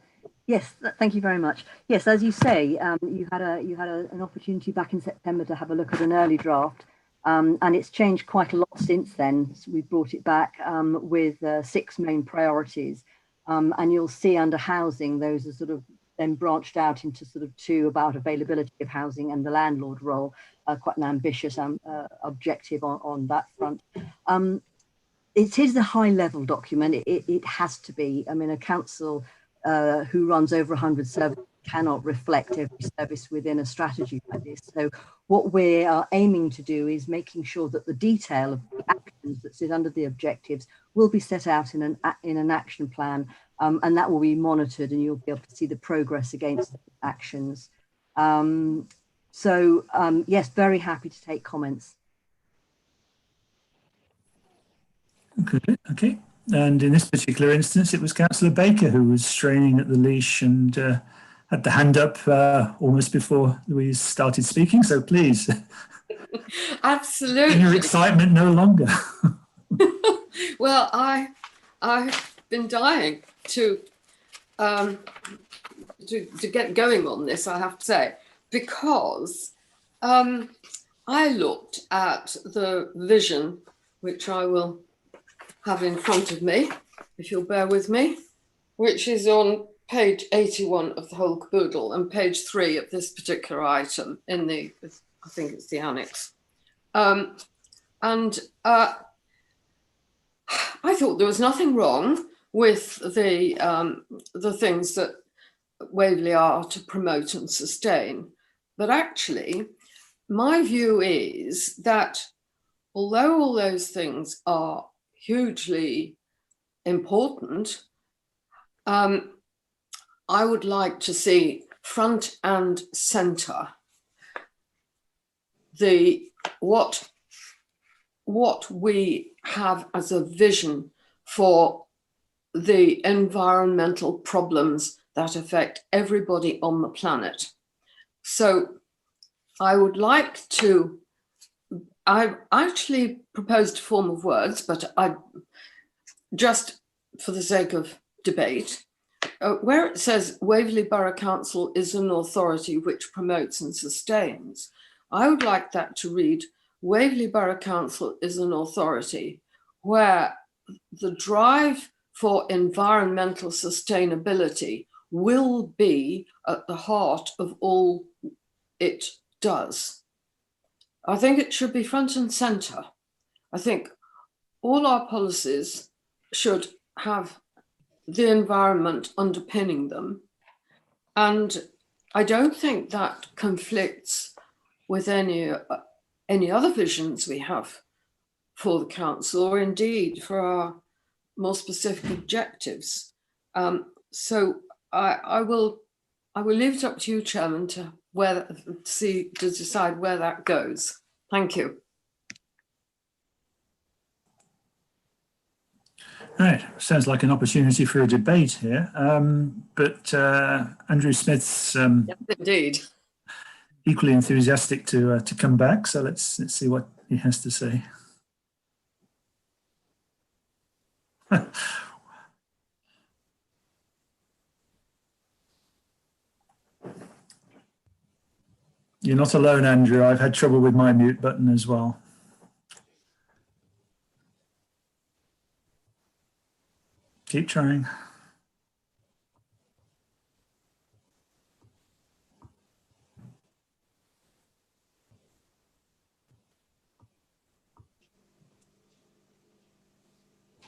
Yes, thank you very much. Yes, as you say, you had an opportunity back in September to have a look at an early draft, and it's changed quite a lot since then. So we brought it back with 6 main priorities, and you'll see under housing those are sort of then branched out into sort of 2 about availability of housing and the landlord role, quite an ambitious objective on that front. It is a high level document. It has to be. I mean, a council who runs over 100 services cannot reflect every service within a strategy like this. So what we are aiming to do is making sure that the detail of the actions that sit under the objectives will be set out in an action plan, and that will be monitored, and you'll be able to see the progress against the actions. Yes, very happy to take comments. Good. Okay. And in this particular instance, it was Councillor Baker who was straining at the leash and had the hand up almost before Louise started speaking. So please. Absolutely. In your excitement no longer. Well, I've been dying to get going on this, I have to say, because I looked at the vision, which I will have in front of me, if you'll bear with me, which is on page 81 of the whole caboodle and page 3 of this particular item in the, I think it's the annex. I thought there was nothing wrong with the things that Waverley are to promote and sustain. But actually, my view is that although all those things are hugely important, I would like to see front and centre what we have as a vision for the environmental problems that affect everybody on the planet. So I would like to, I actually proposed a form of words, but I just for the sake of debate, where it says Waverley Borough Council is an authority which promotes and sustains, I would like that to read Waverley Borough Council is an authority where the drive for environmental sustainability will be at the heart of all it does. I think it should be front and centre. I think all our policies should have the environment underpinning them. And I don't think that conflicts with any other visions we have for the council, or indeed for our more specific objectives. So I will leave it up to you, Chairman, to decide where that goes. Thank you. Right, sounds like an opportunity for a debate here. But Andrew Smith's Yes, indeed equally enthusiastic to come back. So let's see what he has to say. You're not alone, Andrew. I've had trouble with my mute button as well. Keep trying.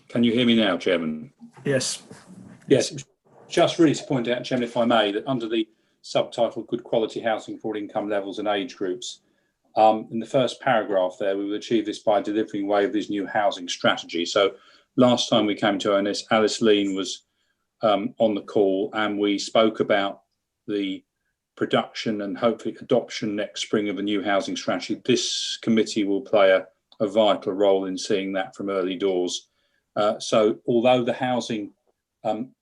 Can you hear me now, Chairman? Yes. Yes, just really to point out, Chairman, if I may, that under the subtitle Good Quality Housing for All Income Levels and Age Groups, in the first paragraph there, we will achieve this by delivering Waverley's new housing strategy. So last time we came to ONS, Alice Lean was on the call, and we spoke about the production and hopefully adoption next spring of a new housing strategy. This committee will play a vital role in seeing that from early doors. So although the housing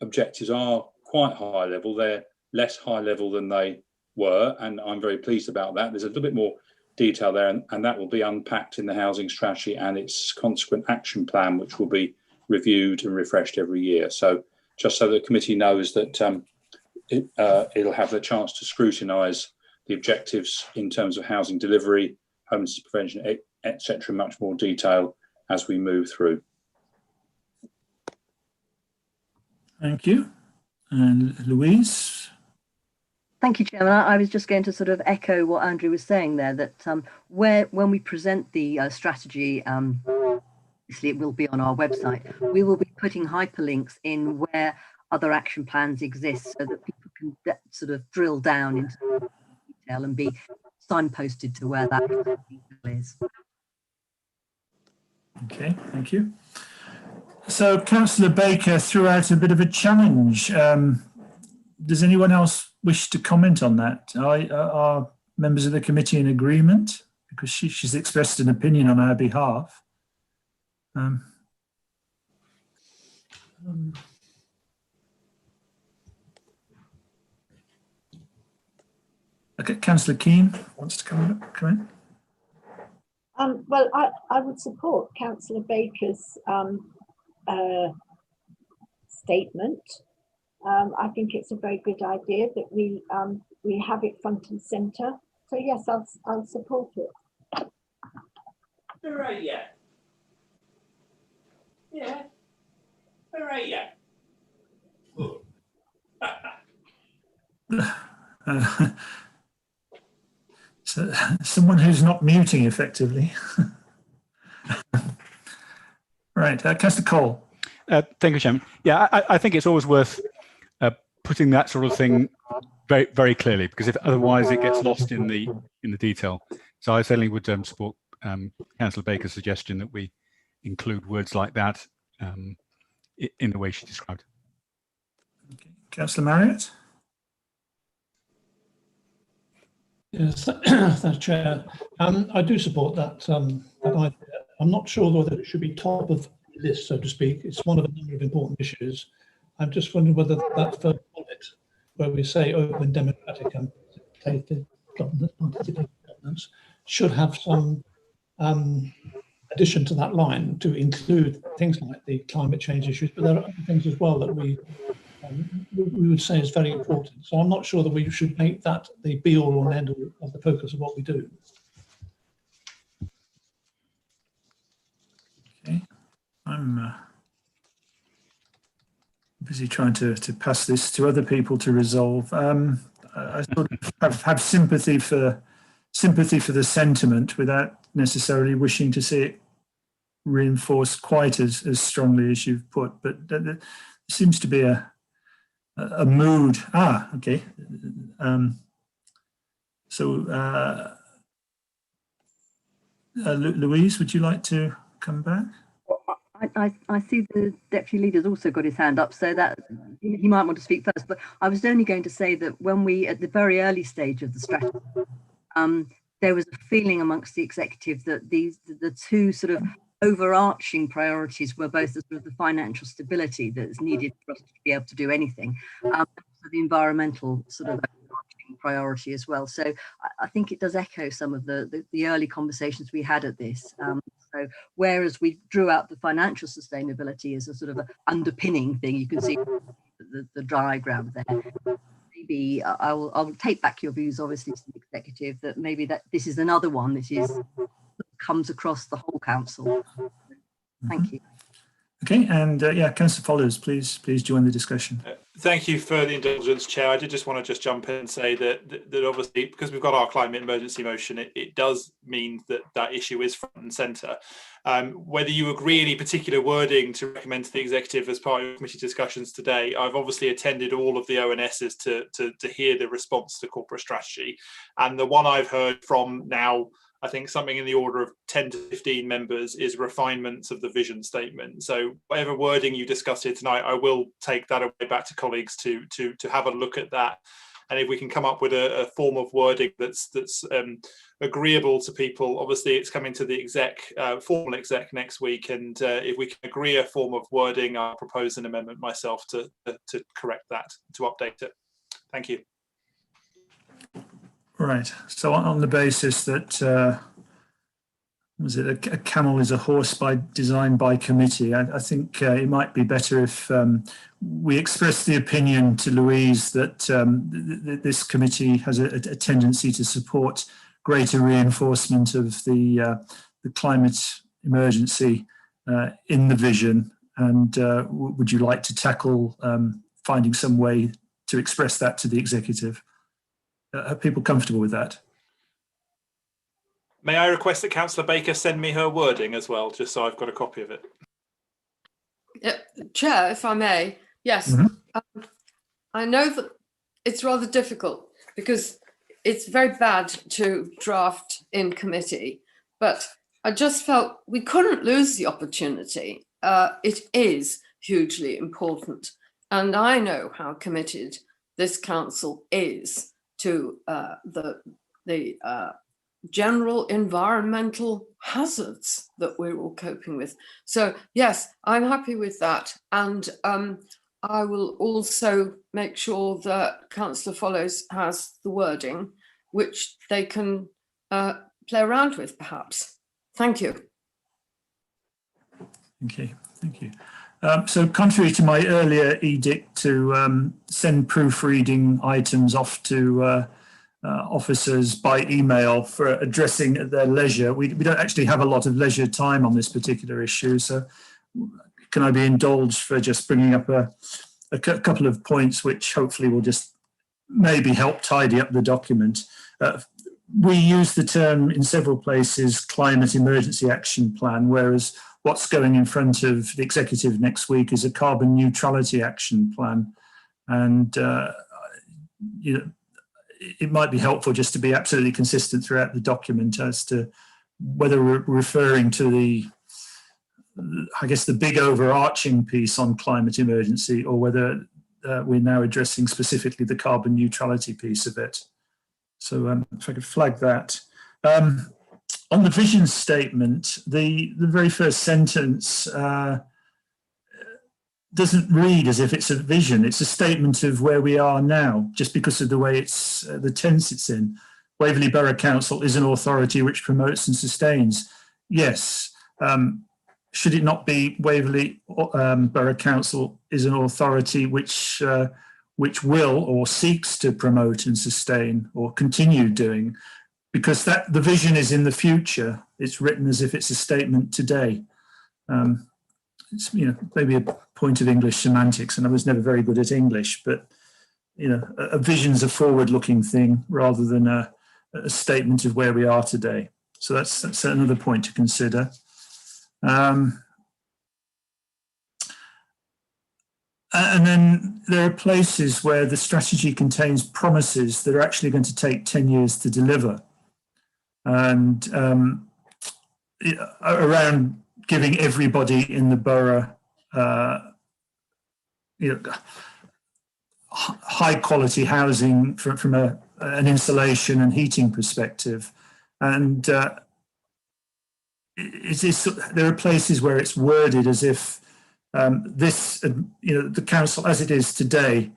objectives are quite high level, they're less high level than they were, and I'm very pleased about that. There's a little bit more detail there, and that will be unpacked in the housing strategy and its consequent action plan, which will be reviewed and refreshed every year. So just so the committee knows that it'll have the chance to scrutinise the objectives in terms of housing delivery, homelessness prevention, etc., in much more detail as we move through. Thank you. And Louise, Thank you, Chairman. I was just going to sort of echo what Andrew was saying there, that when we present the strategy, obviously it will be on our website, we will be putting hyperlinks in where other action plans exist so that people can sort of drill down into detail and be signposted to where that is. Okay, thank you. So Councillor Baker threw out a bit of a challenge. Does anyone else wish to comment on that? Are members of the committee in agreement? Because she's expressed an opinion on our behalf. Okay, Councillor Keane wants to come in. Well, I would support Councillor Baker's statement. I think it's a very good idea that we have it front and centre. So yes, I'll support it. Hooray, yeah. Yeah. Hooray, yeah. So, someone who's not muting effectively. Right, Councillor Cole. Thank you, Chairman. Yeah, I think it's always worth putting that sort of thing very, very clearly, because if otherwise it gets lost in the detail. So I certainly would support Councillor Baker's suggestion that we include words like that in the way she described. Okay. Councillor Marriott. Yes, thanks, Chair. I do support that idea. I'm not sure whether it should be top of the list, so to speak. It's one of a number of important issues. I'm just wondering whether that first bullet, where we say open, democratic and participative governance, should have some addition to that line to include things like the climate change issues, but there are other things as well that we would say is very important. So I'm not sure that we should make that the be-all and end-all of the focus of what we do. Okay, I'm busy trying to pass this to other people to resolve. I sort of have sympathy for the sentiment without necessarily wishing to see it reinforced quite as strongly as you've put, but there seems to be a mood. Okay. Louise, would you like to come back? I see the deputy leader's also got his hand up, so that he might want to speak first. But I was only going to say that when we, at the very early stage of the strategy, there was a feeling amongst the executive that the two sort of overarching priorities were both the sort of the financial stability that's needed for us to be able to do anything, the environmental sort of overarching priority as well. So I think it does echo some of the early conversations we had at this. So whereas we drew out the financial sustainability as a sort of a underpinning thing, you can see the diagram there. Maybe I'll take back your views, obviously, to the executive, that maybe that this is another one that comes across the whole council. Thank you. Okay, and yeah, Councillor Followes, please join the discussion. Thank you for the indulgence, Chair. I did just want to jump in and say that obviously, because we've got our climate emergency motion, it does mean that issue is front and centre. Whether you agree any particular wording to recommend to the executive as part of your committee discussions today, I've obviously attended all of the ONSs to hear the response to corporate strategy, and the one I've heard from now, I think something in the order of 10 to 15 members, is refinements of the vision statement. So whatever wording you discuss here tonight, I will take that away back to colleagues to have a look at that. And if we can come up with a form of wording that's agreeable to people, obviously it's coming to the formal exec next week. And if we can agree a form of wording, I'll propose an amendment myself to correct that, to update it. Thank you. Right, so on the basis that, was it a camel is a horse by design by committee, I think it might be better if we express the opinion to Louise that this committee has a tendency to support greater reinforcement of the climate emergency in the vision, and would you like to tackle finding some way to express that to the executive? Are people comfortable with that? May I request that Councillor Baker send me her wording as well, just so I've got a copy of it? Chair, if I may, yes. I know that it's rather difficult because it's very bad to draft in committee, but I just felt we couldn't lose the opportunity. It is hugely important. And I know how committed this council is to the general environmental hazards that we're all coping with. So yes, I'm happy with that. And I will also make sure that Councillor Follows has the wording, which they can play around with perhaps. Thank you. Okay, thank you. So contrary to my earlier edict to send proofreading items off to officers by email for addressing at their leisure, we don't actually have a lot of leisure time on this particular issue. So can I be indulged for just bringing up a couple of points which hopefully will just maybe help tidy up the document. We use the term in several places climate emergency action plan, whereas what's going in front of the executive next week is a carbon neutrality action plan. And you know, it might be helpful just to be absolutely consistent throughout the document as to whether we're referring to the, I guess, the big overarching piece on climate emergency, or whether we're now addressing specifically the carbon neutrality piece of it. So if I could flag that. On the vision statement, the very first sentence doesn't read as if it's a vision. It's a statement of where we are now, just because of the way it's the tense it's in. Waverley Borough Council is an authority which promotes and sustains. Yes. Should it not be Waverley Borough Council is an authority which will or seeks to promote and sustain or continue doing? Because that the vision is in the future. It's written as if it's a statement today. It's, you know, maybe a point of English semantics, and I was never very good at English, but you know, a vision's a forward-looking thing rather than a statement of where we are today. So that's another point to consider. And then there are places where the strategy contains promises that are actually going to take 10 years to deliver. And around giving everybody in the borough you know, high quality housing from an insulation and heating perspective. And there are places where it's worded as if this, you know, the council as it is today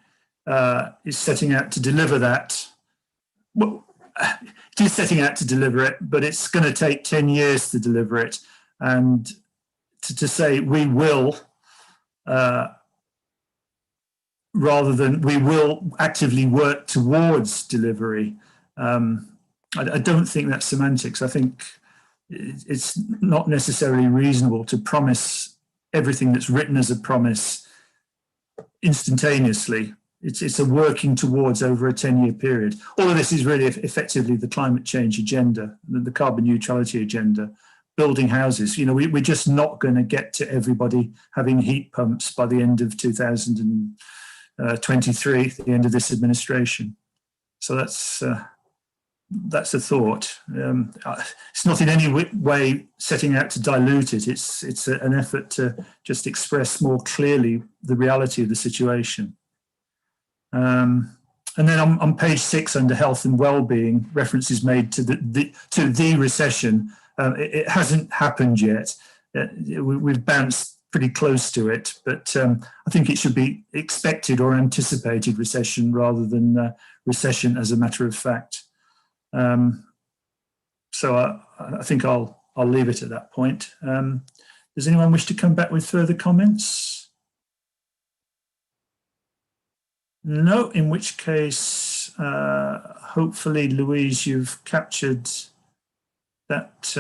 is setting out to deliver that. Well, it is setting out to deliver it, but it's going to take 10 years to deliver it. And to say we will, rather than we will actively work towards delivery, I don't think that's semantics. I think it's not necessarily reasonable to promise everything that's written as a promise instantaneously. It's a working towards over a 10-year period. All of this is really effectively the climate change agenda, the carbon neutrality agenda, building houses. You know, we're just not going to get to everybody having heat pumps by the end of 2023, the end of this administration. So that's a thought. It's not in any way setting out to dilute it. It's an effort to just express more clearly the reality of the situation. And then on page 6 under health and well-being, reference is made to the recession. It hasn't happened yet. We've bounced pretty close to it, but I think it should be expected or anticipated recession rather than recession as a matter of fact. So I think I'll leave it at that point. Does anyone wish to come back with further comments? No, in which case, hopefully, Louise, you've captured that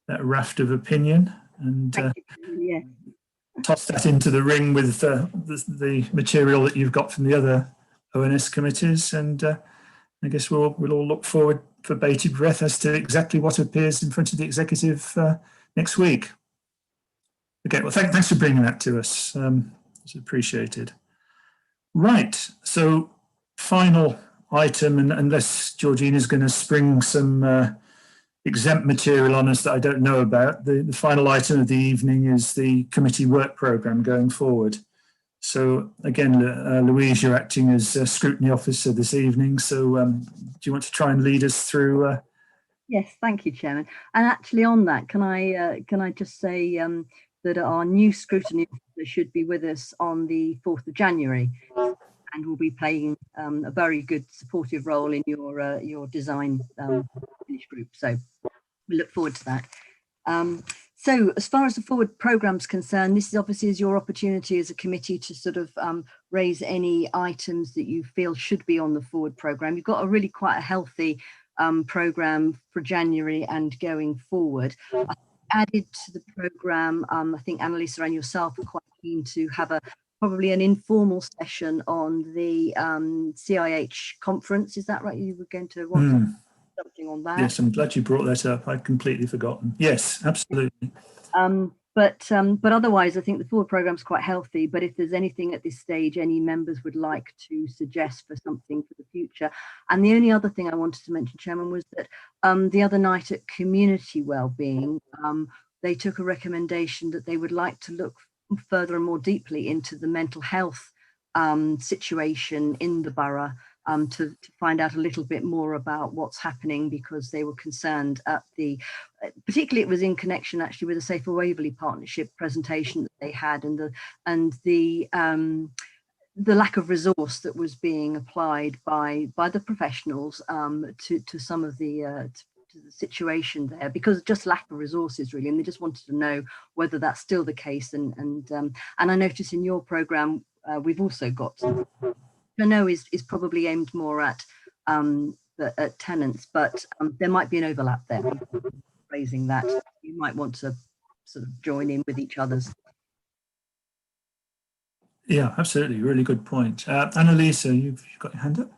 that raft of opinion and toss that into the ring with the material that you've got from the other ONS committees, and I guess we'll all look forward for bated breath as to exactly what appears in front of the executive next week. Okay, well, thanks for bringing that to us. It's appreciated. Right, so final item, and unless Georgina's going to spring some exempt material on us that I don't know about, the final item of the evening is the committee work programme going forward. So again, Louise, you're acting as a scrutiny officer this evening. So do you want to try and lead us through? Yes, thank you, Chairman. And actually on that, can I just say that our new scrutiny officer should be with us on the 4th of January and will be playing a very good supportive role in your design finish group. So we look forward to that. So as far as the forward programme is concerned, this is obviously your opportunity as a committee to sort of raise any items that you feel should be on the forward programme. You've got a really quite a healthy programme for January and going forward. I added to the programme, I think Annalisa and yourself are quite keen to have probably an informal session on the CIH conference. Is that right? You were going to want something on that? Yes, I'm glad you brought that up. I'd completely forgotten. Yes, absolutely. But otherwise, I think the forward programme is quite healthy. But if there's anything at this stage, any members would like to suggest for something for the future. And the only other thing I wanted to mention, Chairman, was that the other night at Community Wellbeing, they took a recommendation that they would like to look further and more deeply into the mental health situation in the borough. To find out a little bit more about what's happening, because they were concerned at particularly it was in connection actually with the Safer Waverley Partnership presentation that they had, and the lack of resource that was being applied by the professionals to some of to the situation there, because just lack of resources really, and they just wanted to know whether that's still the case. And I noticed in your programme we've also got I know is probably aimed more at tenants, but there might be an overlap there. Raising that, you might want to sort of join in with each other's. Yeah, absolutely. Really good point. Annalisa, you've got your hand up.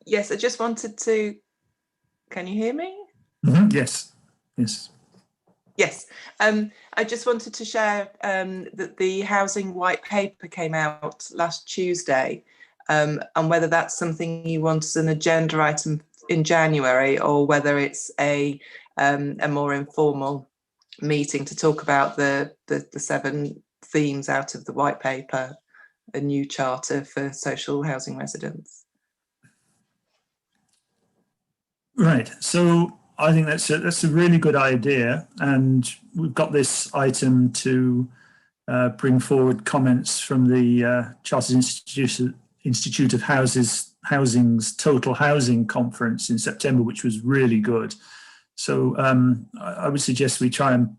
Yes, I just wanted to. Can you hear me? Mm-hmm. Yes. Yes. Yes. I just wanted to share that the housing white paper came out last Tuesday, and whether that's something you want as an agenda item in January, or whether it's a more informal meeting to talk about the 7 themes out of the white paper, a new charter for social housing residents. Right. So I think that's a really good idea, and we've got this item to bring forward comments from the Chartered Institute of Housing's Total Housing Conference in September, which was really good. So I would suggest we try and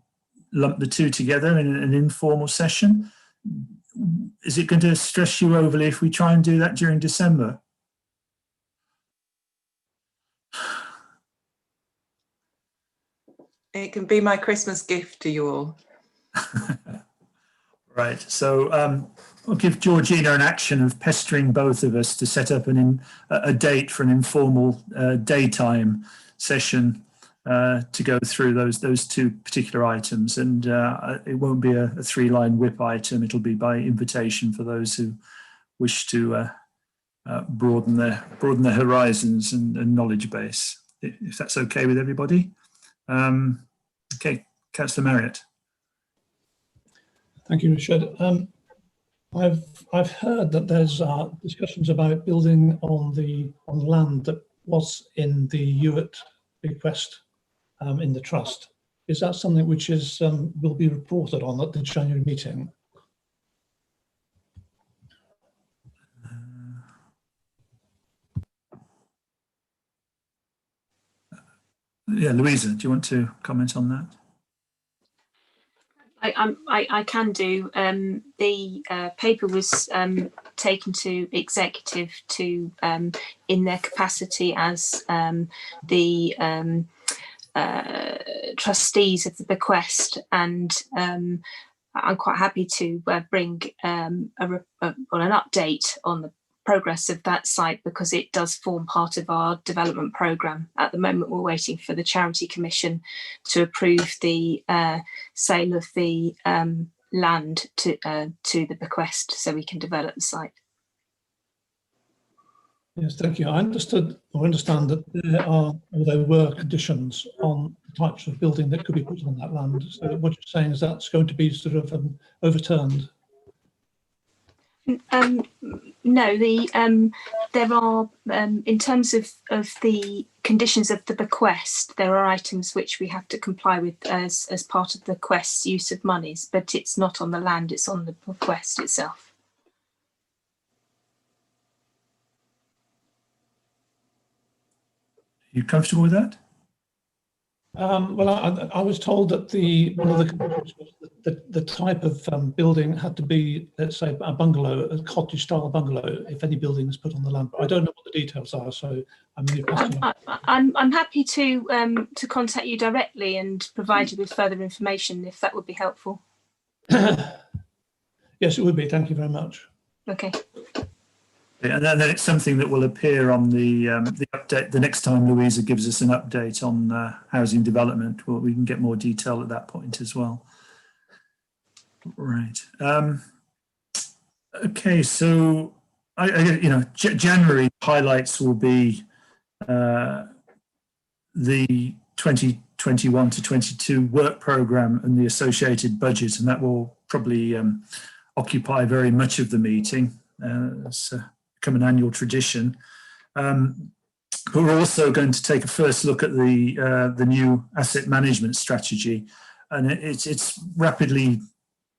lump the two together in an informal session. Is it going to stress you overly if we try and do that during December? It can be my Christmas gift to you all. Right. So I'll give Georgina an action of pestering both of us to set up a date for an informal daytime session to go through those 2 particular items. And it won't be a 3-line whip item. It'll be by invitation for those who wish to broaden their horizons and knowledge base, if that's okay with everybody. Okay, Councillor Marriott. Thank you, Richard. I've heard that there's discussions about building on land that was in the Hewitt bequest in the trust. Is that something which will be reported on at the January meeting? Yeah, Louisa, do you want to comment on that? I can do. The paper was taken to executive to in their capacity as the trustees of the bequest, and I'm quite happy to bring an update on the progress of that site, because it does form part of our development programme. At the moment, we're waiting for the Charity Commission to approve the sale of the land to the bequest, so we can develop the site. Yes, thank you. I understand that there were conditions on the types of building that could be put on that land. So what you're saying is that's going to be sort of overturned? No, there are, in terms of the conditions of the bequest, there are items which we have to comply with as part of the bequest's use of monies, but it's not on the land, it's on the bequest itself. You comfortable with that? Well, I was told that one of the conditions was that the type of building had to be, let's say, a bungalow, a cottage-style bungalow, if any building is put on the land. But I don't know what the details are, so I'm happy to contact you directly and provide you with further information if that would be helpful. Yes, it would be. Thank you very much. Okay. And then it's something that will appear on the update the next time Louisa gives us an update on housing development. Well, we can get more detail at that point as well. Right. Okay. So, January highlights will be the 2021 to 22 work programme and the associated budget, and that will probably occupy very much of the meeting. It's become an annual tradition. But we're also going to take a first look at the new asset management strategy, and it's rapidly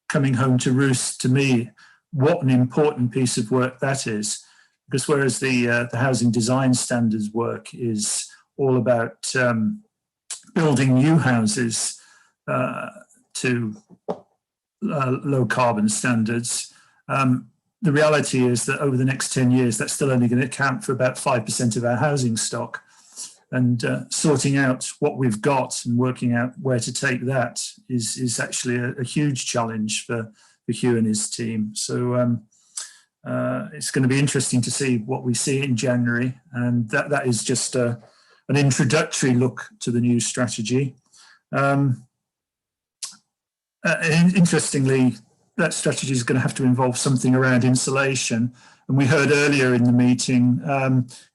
coming home to roost to me what an important piece of work that is. Because whereas the housing design standards work is all about building new houses to low carbon standards, the reality is that over the next 10 years, that's still only going to account for about 5% of our housing stock. And sorting out what we've got and working out where to take that is actually a huge challenge for Hugh and his team. So it's going to be interesting to see what we see in January. And that is just an introductory look to the new strategy. Interestingly, that strategy is going to have to involve something around insulation. And we heard earlier in the meeting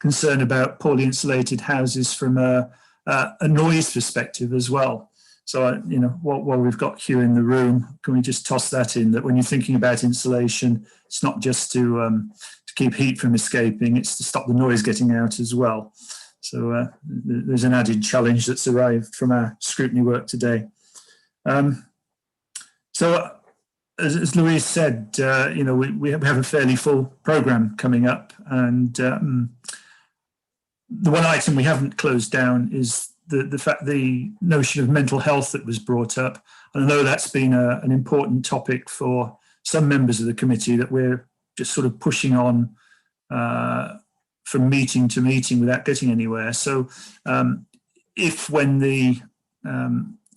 concern about poorly insulated houses from a noise perspective as well. So, while we've got Hugh in the room, can we just toss that in, that when you're thinking about insulation, it's not just to keep heat from escaping, it's to stop the noise getting out as well. So there's an added challenge that's arrived from our scrutiny work today. As Louise said, we have a fairly full programme coming up, and the one item we haven't closed down is the notion of mental health that was brought up. And I know that's been an important topic for some members of the committee that we're just sort of pushing on from meeting to meeting without getting anywhere. So if when the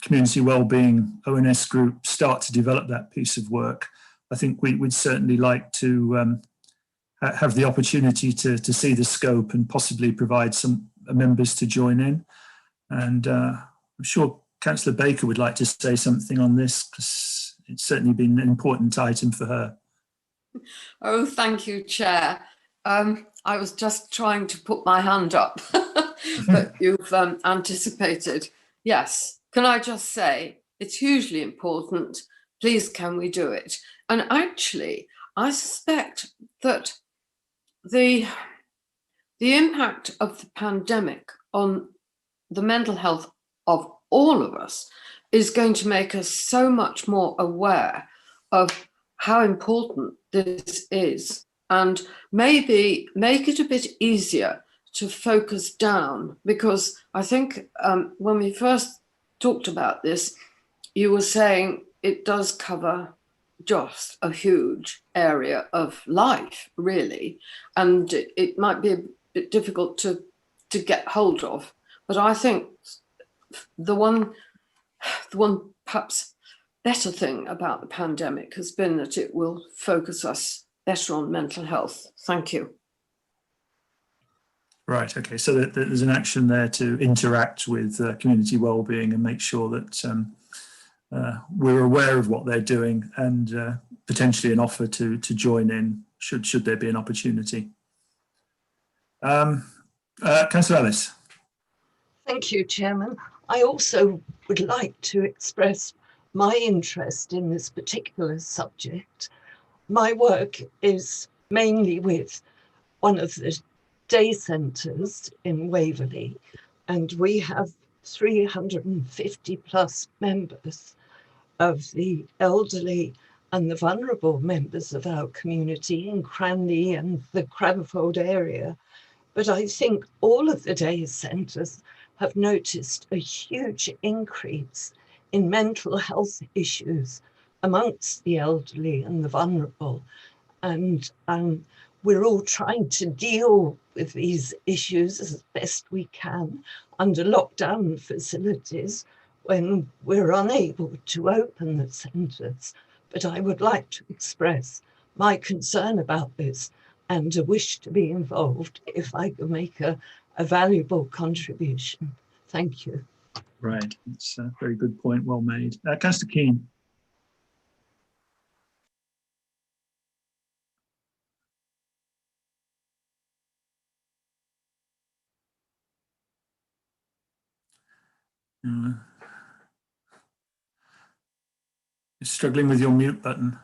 Community Wellbeing ONS group start to develop that piece of work, I think we'd certainly like to have the opportunity to see the scope and possibly provide some members to join in. And I'm sure Councillor Baker would like to say something on this, because it's certainly been an important item for her. Oh, thank you, Chair. I was just trying to put my hand up, but you've anticipated. Yes. Can I just say, it's hugely important. Please, can we do it? And actually, I suspect that the impact of the pandemic on the mental health of all of us is going to make us so much more aware of how important this is, and maybe make it a bit easier to focus down, because I think when we first talked about this, you were saying it does cover just a huge area of life, really, and it might be a bit difficult to get hold of. But I think the one the one perhaps better thing about the pandemic has been that it will focus us better on mental health. Thank you. Right, okay, so there's an action there to interact with community wellbeing and make sure that we're aware of what they're doing, and potentially an offer to join in should there be an opportunity. Councillor Ellis. Thank you, Chairman. I also would like to express my interest in this particular subject. My work is mainly with one of the day centres in Waverley, and we have 350 plus members of the elderly and the vulnerable members of our community in Cranley and the Cranfold area. But I think all of the day centres have noticed a huge increase in mental health issues amongst the elderly and the vulnerable. And we're all trying to deal with these issues as best we can under lockdown facilities when we're unable to open the centres. But I would like to express my concern about this and a wish to be involved if I could make a valuable contribution. Thank you. Right, it's a very good point, well made. Councillor Keane. You're struggling with your mute button.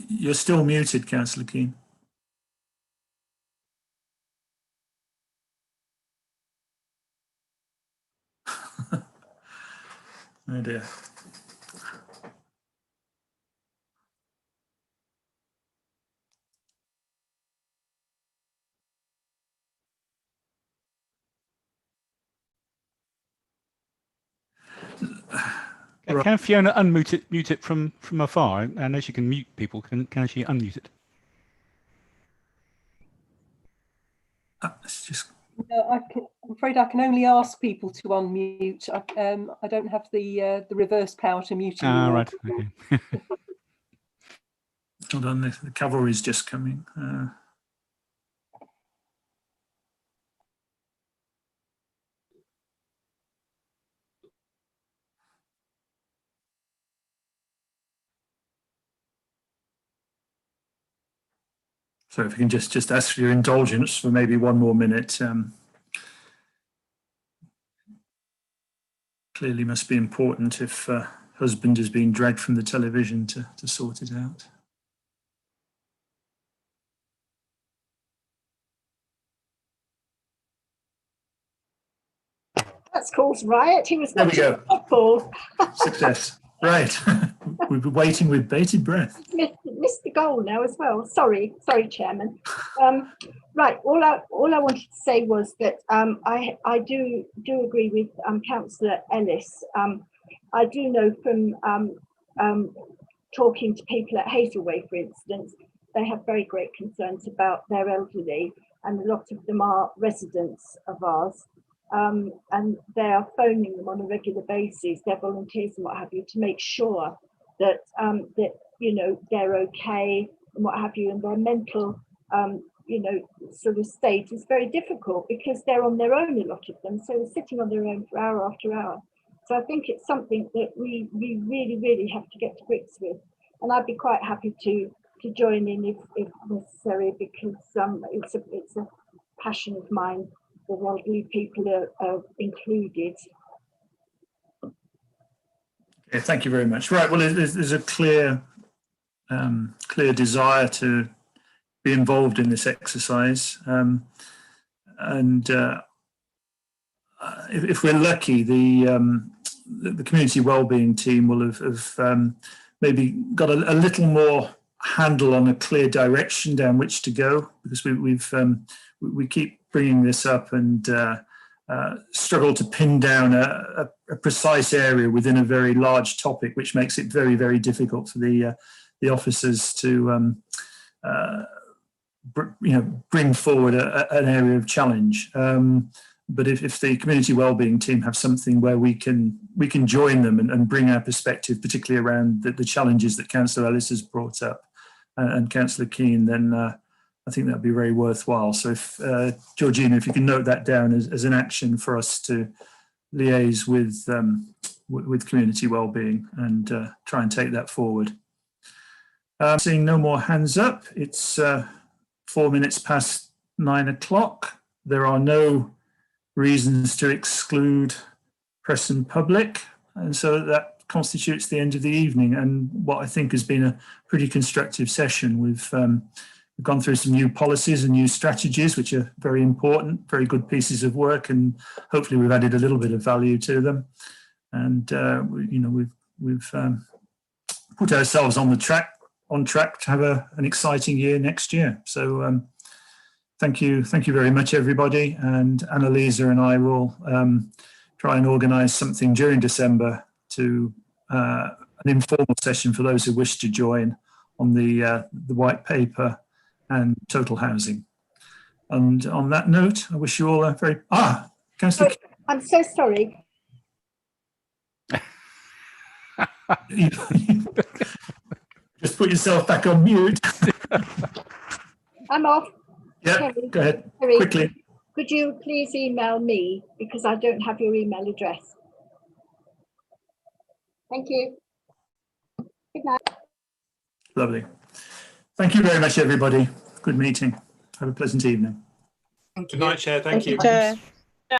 You're still muted, Councillor Keane. Oh dear. Can Fiona mute it from afar? I know she can mute people. Can she unmute it? It's just... No, I'm afraid I can only ask people to unmute. I don't have the reverse power to mute. Ah, right. Okay. Hold on, the cavalry's just coming. So if we can just ask for your indulgence for maybe one more minute. Clearly must be important if husband is being dragged from the television to sort it out. That's caused riot. He was there we go. Paul. Success. Right. We've been waiting with bated breath. Missed the goal now as well. Sorry, Chairman. Right. All I wanted to say was that I do agree with Councillor Ellis. I do know from talking to people at Hazelway, for instance, they have very great concerns about their elderly, and a lot of them are residents of ours. And they are phoning them on a regular basis, their volunteers and what have you, to make sure that that you know they're okay and what have you, and their mental you know sort of state is very difficult because they're on their own, a lot of them, so they're sitting on their own for hour after hour. So I think it's something that we really have to get to grips with, and I'd be quite happy to join in if necessary, because it's a passion of mine. The elderly people are included. Okay, thank you very much. Right, well, there's a clear desire to be involved in this exercise, and if we're lucky, the community wellbeing team will have maybe got a little more handle on a clear direction down which to go, because we keep bringing this up and struggle to pin down a precise area within a very large topic, which makes it very difficult for the officers to bring forward an area of challenge. But if the community wellbeing team have something where we can join them and bring our perspective, particularly around the challenges that Councillor Ellis has brought up and Councillor Keane, then I think that'd be very worthwhile. So if Georgina, if you can note that down as an action for us to liaise with community wellbeing and try and take that forward. Seeing no more hands up, it's 4 minutes past 9 o'clock. There are no reasons to exclude press and public, and so that constitutes the end of the evening and what I think has been a pretty constructive session. We've gone through some new policies and new strategies, which are very important, very good pieces of work, and hopefully we've added a little bit of value to them. And we've put ourselves on track to have an exciting year next year. So thank you very much, everybody. And Annalisa and I will try and organise something during December to an informal session for those who wish to join on the white paper and total housing. And on that note, I wish you all a very Councillor. I'm so sorry. Just put yourself back on mute. I'm off. Yeah, Terry, go ahead, Terry, quickly. Could you please email me because I don't have your email address? Thank you. Good night. Lovely. Thank you very much, everybody. Good meeting. Have a pleasant evening. Good night, Chair. Thank you. Chair.